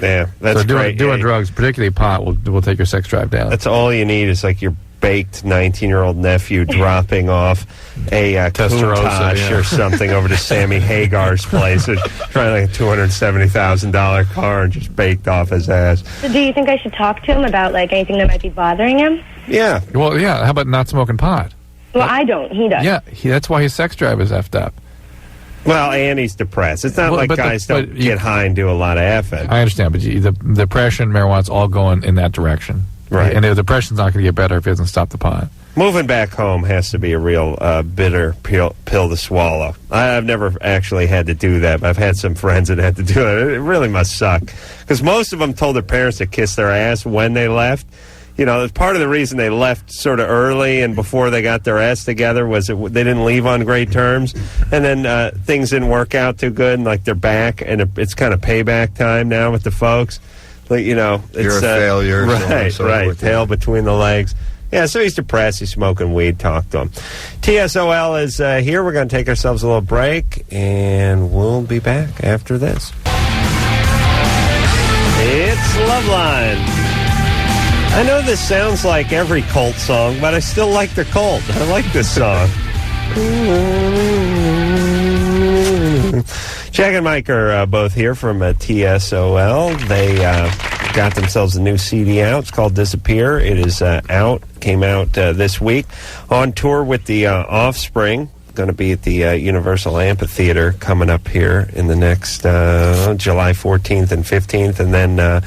B: Yeah, that's
C: so
B: great.
C: Doing drugs, particularly pot, will take your sex drive down.
B: That's all you need is like your baked 19-year-old nephew dropping off a Countach or something over to Sammy Hagar's place. They're trying like a $270,000 car and just baked off his ass.
U: So do you think I should talk to him about like anything that might be bothering him?
B: Yeah.
C: Well, yeah. How about not smoking pot?
U: Well, I don't. He does.
C: Yeah, that's why his sex drive is effed up.
B: Well, and he's depressed. It's not like guys don't get high and do a lot of effing.
C: I understand, but the depression, marijuana's all going in that direction.
B: Right.
C: And the depression's not going to get better if he doesn't stop the pot.
B: Moving back home has to be a real bitter pill to swallow. I've never actually had to do that, but I've had some friends that had to do it. It really must suck. Because most of them told their parents to kiss their ass when they left. You know, part of the reason they left sort of early and before they got their ass together was they didn't leave on great terms. And then things didn't work out too good, and like they're back, and it's kind of payback time now with the folks. Like, you know, it's
E: you're a failure.
B: Right. Tail between the legs. Yeah, so he's depressed. He's smoking weed. Talk to him. TSOL is here. We're going to take ourselves a little break, and we'll be back after this. It's Loveline. I know this sounds like every Cult song, but I still like the Cult. I like this song. Jack and Mike are both here from TSOL. They got themselves a new CD out. It's called Disappear. It is came out this week. On tour with the Offspring. Going to be at the Universal Amphitheater coming up here in the next July 14th and 15th. And then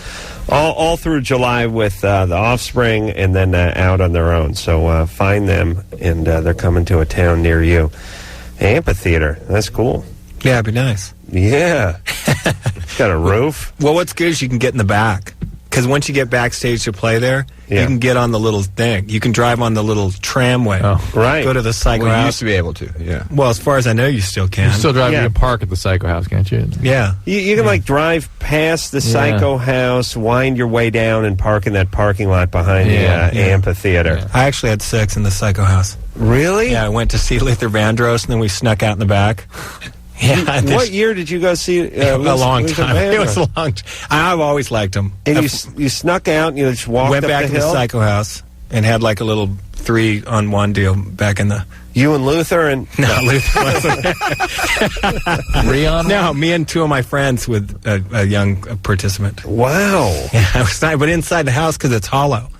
B: all through July with the Offspring, and then out on their own. So find them, and they're coming to a town near you. Amphitheater. That's cool.
D: Yeah, it'd be nice.
B: Yeah. It's got a roof.
D: Well, what's good is you can get in the back. Because once you get backstage to play there, you can get on the little thing. You can drive on the little tramway.
B: Oh, right.
D: Go to the Psycho
E: Well,
D: House.
E: you used to be able to, yeah.
D: Well, as far as I know, you still can.
C: You still drive to the park at the Psycho House, can't you?
D: Yeah.
B: You can, like, drive past the Psycho House, wind your way down, and park in that parking lot behind the amphitheater.
D: Yeah. I actually had sex in the Psycho House.
B: Really?
D: Yeah, I went to see Luther Vandross, and then we snuck out in the back. Yeah.
B: What year did you go see
D: a long time.
B: Vandross?
D: It was a long time. I've always liked him.
B: And you snuck out, and you just walked
D: went
B: up
D: back
B: the
D: to
B: hill?
D: the Psycho House and had like a little 3-on-1 deal back in the...
B: You and Luther and...
D: No, Luther wasn't.
C: 3-on-1?
D: No, me and two of my friends with a young participant.
B: Wow.
D: Yeah, it was nice, but inside the house because it's hollow.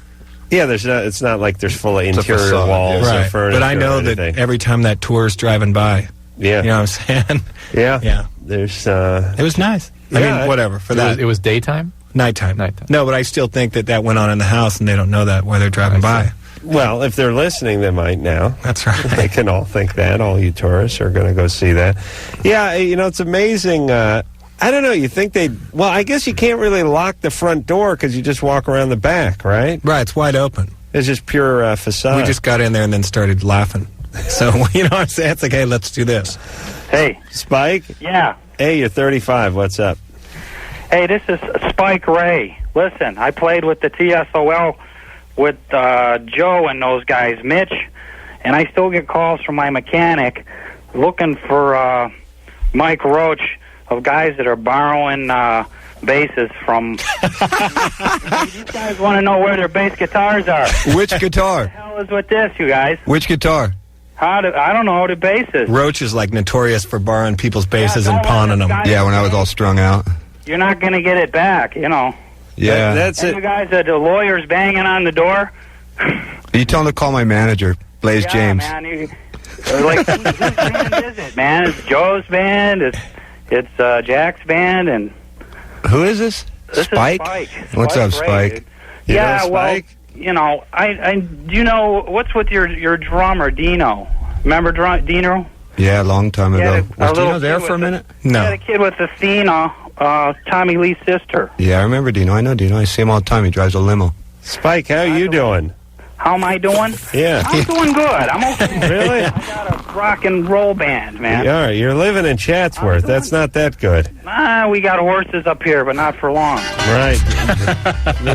B: Yeah, it's not like there's full of interior walls or furniture.
D: But I know that every time that tour's driving by, you know what I'm saying?
B: Yeah.
D: Yeah.
B: There's
D: it was nice. I mean, whatever for that.
C: It was daytime?
D: Nighttime. No, but I still think that went on in the house, and they don't know that while they're driving by.
B: Well, if they're listening, they might now.
D: That's right.
B: They can all think that. All you tourists are going to go see that. Yeah, you know, it's amazing. I don't know. You think well, I guess you can't really lock the front door because you just walk around the back, right?
D: Right. It's wide open.
B: It's just pure facade.
D: We just got in there and then started laughing. So, you know what I'm saying? It's like, hey, let's do this.
A: Hey.
B: Spike?
A: Yeah.
B: Hey, you're 35. What's up?
A: Hey, this is Spike Ray. Listen, I played with the TSOL with Joe and those guys, Mitch, and I still get calls from my mechanic looking for Mike Roach of guys that are borrowing basses from... These guys want to know where their bass guitars are.
E: Which guitar?
A: What the hell is with this, you guys?
E: Which guitar?
A: I don't know the basses.
D: Roach is like notorious for borrowing people's basses and pawning them.
E: Yeah, when I was all strung out.
A: You're not going to get it back, you know.
E: Yeah.
B: That's
A: it. You guys, the lawyer's banging on the door.
E: You tell him to call my manager, Blaze James.
A: Man, like, whose band is it, man? It's Joe's band. It's Jack's band, and
E: who is this?
A: Spike.
E: What's up, Spike?
A: Dude. Yeah, well, you know, I you know what's with your drummer Dino? Remember Dino?
E: Yeah, a long time ago.
A: Yeah,
E: Was
A: little
E: Dino there
A: kid
E: for a
A: with
E: minute?
A: Yeah, the kid with Athena, Tommy Lee's sister.
E: Yeah, I remember Dino. I know Dino. I see him all the time. He drives a limo.
B: Spike, how are you doing?
A: How am I doing?
B: Yeah.
A: I'm doing good. I'm okay.
B: Really?
A: I got a rock and roll band, man.
B: You are. You're living in Chatsworth. That's not that good.
A: We got horses up here, but not for long.
B: Right.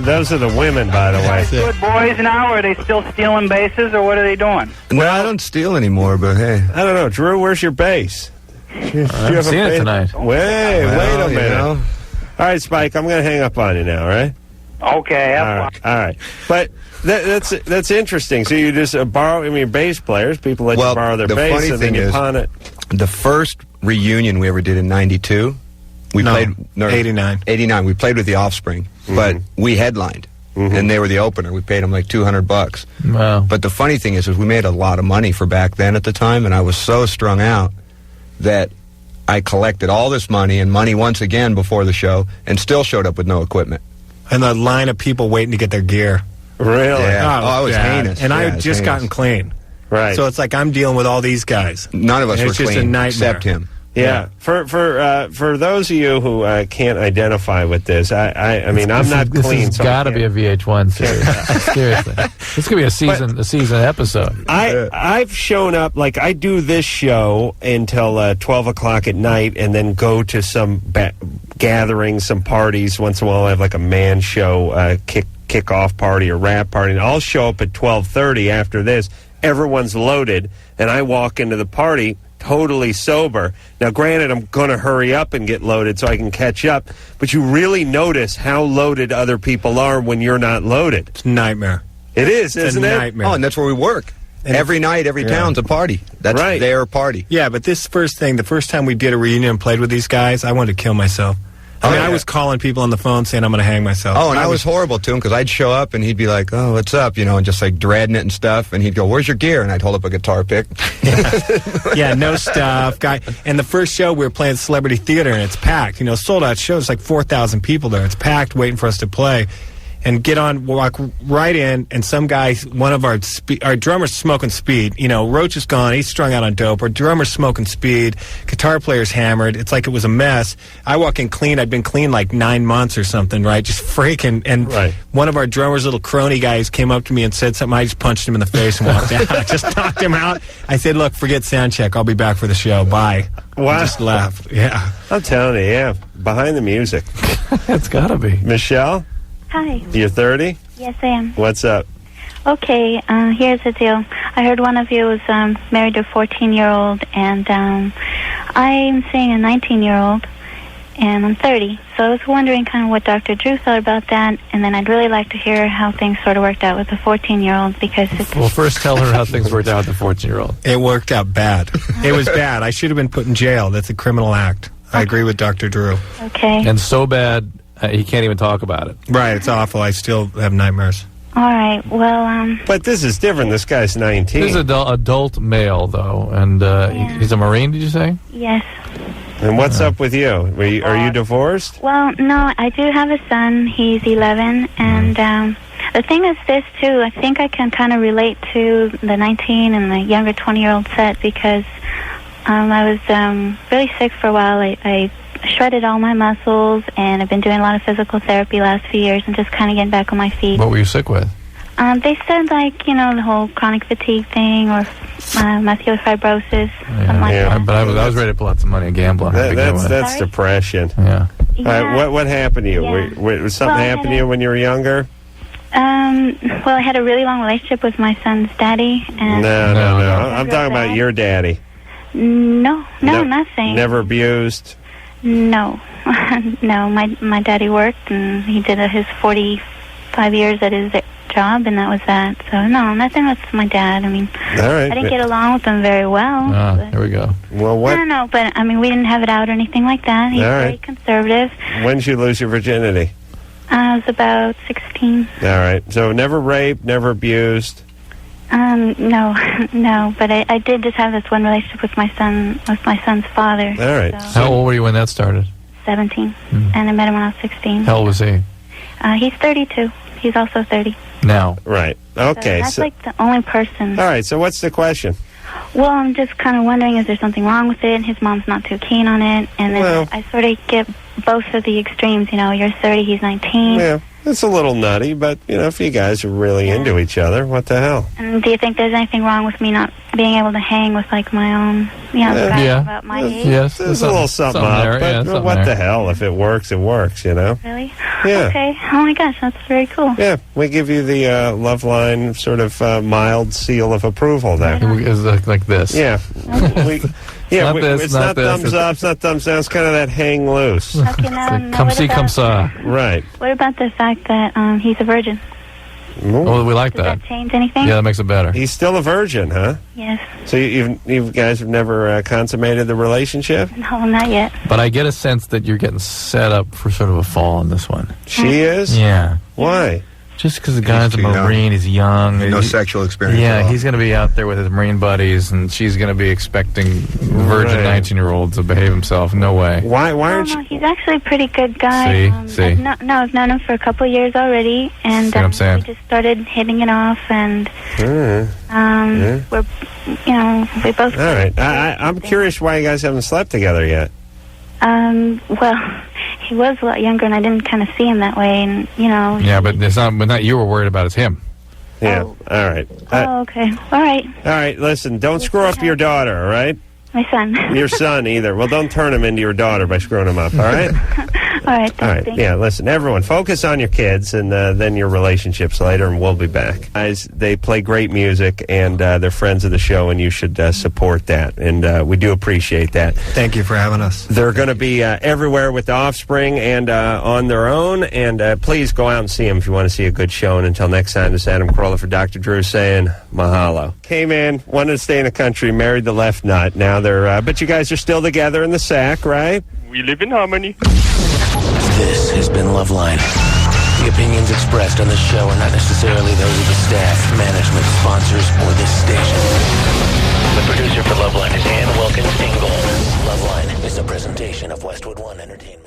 B: Those are the women, by the way.
A: Good boys now, or are they still stealing bases, or what are they doing?
E: No, I don't steal anymore, but hey.
B: I don't know. Drew, where's your bass?
C: I'm seeing it tonight.
B: Wait a minute.
E: know.
B: All right, Spike, I'm going to hang up on you now, all right?
A: Okay.
B: All right. But that's interesting. So you just borrow, your bass players, people let you borrow their bass,
E: funny
B: and
E: thing
B: then you
E: is,
B: pawn it.
E: the first reunion we ever did in 92, we played...
D: 89.
E: 89. We played with the Offspring, but we headlined, and they were the opener. We paid them like $200.
C: Wow.
E: But the funny thing is we made a lot of money for back then at the time, and I was so strung out that I collected all this money and money once again before the show and still showed up with no equipment.
D: And the line of people waiting to get their gear.
B: Really?
E: Yeah.
D: Oh,
E: it was
D: bad.
E: heinous.
D: And I
E: Yeah,
D: had
E: it's
D: just
E: heinous.
D: gotten clean.
B: Right.
D: So it's like I'm dealing with all these guys.
E: None of us
D: And
E: were
D: it's just
E: clean,
D: a nightmare.
E: except him.
B: Yeah. For those of you who can't identify with this, I mean, I'm not clean.
C: This has got to be a VH1 series. Seriously, this could be a season episode.
B: I've shown up, like I do this show until 12 o'clock at night, and then go to some gatherings, some parties. Once in a while, I have like a man show kick-off party or rap party, and I'll show up at 12:30 after this. Everyone's loaded, and I walk into the party totally sober. Now, granted, I'm going to hurry up and get loaded so I can catch up, but you really notice how loaded other people are when you're not loaded.
D: It's a nightmare.
B: It is, isn't it?
D: Nightmare.
E: Oh, and that's where we work.
D: And
E: every night, every town's a party. That's
B: right.
E: their party.
D: Yeah, but this first thing, the first time we did a reunion and played with these guys, I wanted to kill myself. I was calling people on the phone saying I'm going to hang myself.
E: Oh, and I was horrible to him because I'd show up and he'd be like, "Oh, what's up?" And just like dreading it and stuff. And he'd go, "Where's your gear?" And I'd hold up a guitar pick.
D: Yeah, no stuff, guy. And the first show we were playing Celebrity Theater and it's packed. Sold out shows, like 4,000 people there. It's packed, waiting for us to play. And walk right in, and some guy, one of our drummer's smoking speed. Roach is gone. He's strung out on dope. Our drummer's smoking speed. Guitar player's hammered. It's like it was a mess. I walk in clean. I'd been clean like 9 months or something, right? Just freaking. And one of our drummer's little crony guys came up to me and said something. I just punched him in the face and walked out. I just knocked him out. I said, "Look, forget sound check. I'll be back for the show. Bye."
B: Wow.
D: Just left. Yeah.
B: I'm telling you, yeah. Behind the music.
C: It's got to be.
B: Michelle?
F: Hi.
B: You're 30?
F: Yes, I am.
B: What's up?
F: Okay, here's the deal. I heard one of you was married to a 14-year-old, and I'm seeing a 19-year-old, and I'm 30. So I was wondering kind of what Dr. Drew thought about that, and then I'd really like to hear how things sort of worked out with the 14-year-old, because it's...
C: Well, first tell her how things worked out with the 14-year-old.
D: It worked out bad. It was bad. I should have been put in jail. That's a criminal act. I agree with Dr. Drew.
F: Okay.
C: And so bad, he can't even talk about it.
D: Right, it's awful. I still have nightmares.
F: All right, well,
B: But this is different. This guy's 19.
C: He's an adult male, though, and he's a Marine, did you say?
F: yes.
B: And what's up with you? Are you divorced?
F: Well, no, I do have a son. He's 11, and the thing is this, too. I think I can kind of relate to the 19 and the younger 20-year-old set, because I was really sick for a while. I shredded all my muscles, and I've been doing a lot of physical therapy last few years and just kind of getting back on my feet.
C: What were you sick with?
F: They said, the whole chronic fatigue thing, or muscular fibrosis, something like that.
C: But I was ready to pull out some money and gamble.
B: That's depression.
C: Yeah.
B: All right, what happened to you? Was something happened to you when you were younger?
F: Well, I had a really long relationship with my son's daddy. And
B: No. I'm talking about your daddy.
F: No, nothing.
B: Never abused?
F: No. No, my daddy worked, and he did his 45 years at his job, and that was that. So, no, nothing with my dad. I mean,
B: all right.
F: I didn't get along with him very well.
C: There we go.
B: Well, what?
F: No, but, I mean, we didn't have it out or anything like that. He's very conservative.
B: When did you lose your virginity?
F: I was about 16.
B: All right. So, never raped, never abused?
F: No, but I did just have this one relationship with my son's father.
B: All right.
F: So,
C: How old were you when that started?
F: 17, and I met him when I was 16.
C: How old was he?
F: He's 32. He's also 30.
C: Now.
B: Right. Okay.
F: So that's like the only person.
B: All right. So what's the question?
F: Well, I'm just kind of wondering, is there something wrong with it? His mom's not too keen on it. And then I sort of get both of the extremes. You know, you're 30, he's 19.
B: Yeah, it's a little nutty, but, you know, if you guys are really into each other, what the hell?
F: And do you think there's anything wrong with me not being able to hang with, like, my own, guys about my age?
B: Yes, there's a little something up,
C: there,
B: but what the hell? If it works, it works, you know?
F: Really?
B: Yeah.
F: Okay. Oh, my gosh, that's very cool.
B: Yeah, we give you the Loveline sort of mild seal of approval there.
C: It's like this.
B: Yeah. It's not
C: this.
B: thumbs up, it's not thumbs down, it's kind of that hang loose.
F: Okay, now,
C: Come see, come saw.
B: Right.
F: What about the fact that he's a virgin?
C: Oh, we like
F: Does that change anything?
C: Yeah, that makes it better.
B: He's still a virgin, huh?
F: Yes.
B: So you guys have never consummated the relationship?
F: No, not yet.
C: But I get a sense that you're getting set up for sort of a fall on this one.
B: She is?
C: Yeah.
B: Why?
C: Just because the guy's a Marine, he's young.
E: No sexual experience.
C: Yeah,
E: at all.
C: he's going to be out there with his Marine buddies, and she's going to be expecting virgin 19-year-old to behave himself. No way.
B: Why aren't you?
F: No, he's actually a pretty good guy.
C: See?
F: I've known him for a couple of years already, and
C: See what I'm saying?
F: we just started hitting it off, and we're, we both.
B: All right. I'm curious why you guys haven't slept together yet.
F: Well, he was a lot younger, and I didn't kind of see him that way, and
C: Yeah, but it's not you were worried about. It's him.
B: Yeah. All right.
F: Oh, okay. All right.
B: All right. Listen, don't screw up your daughter. All right.
F: My son.
B: Your son either. Well, don't turn him into your daughter by screwing him up. All right.
F: All right.
B: All right. Yeah. Listen, everyone, focus on your kids and then your relationships later, and we'll be back. Guys, they play great music, and they're friends of the show, and you should support that. And we do appreciate that.
E: Thank you for having us.
B: They're going to be everywhere with the Offspring and on their own. And please go out and see them if you want to see a good show. And until next time, this is Adam Carolla for Dr. Drew saying mahalo. Came in, wanted to stay in the country, married the left nut. Now they're, but you guys are still together in the sack, right?
O: We live in harmony.
G: This has been Loveline. The opinions expressed on this show are not necessarily those of the staff, management, sponsors, or this station. The producer for Loveline is Ann Wilkins Ingle. Loveline is a presentation of Westwood One Entertainment.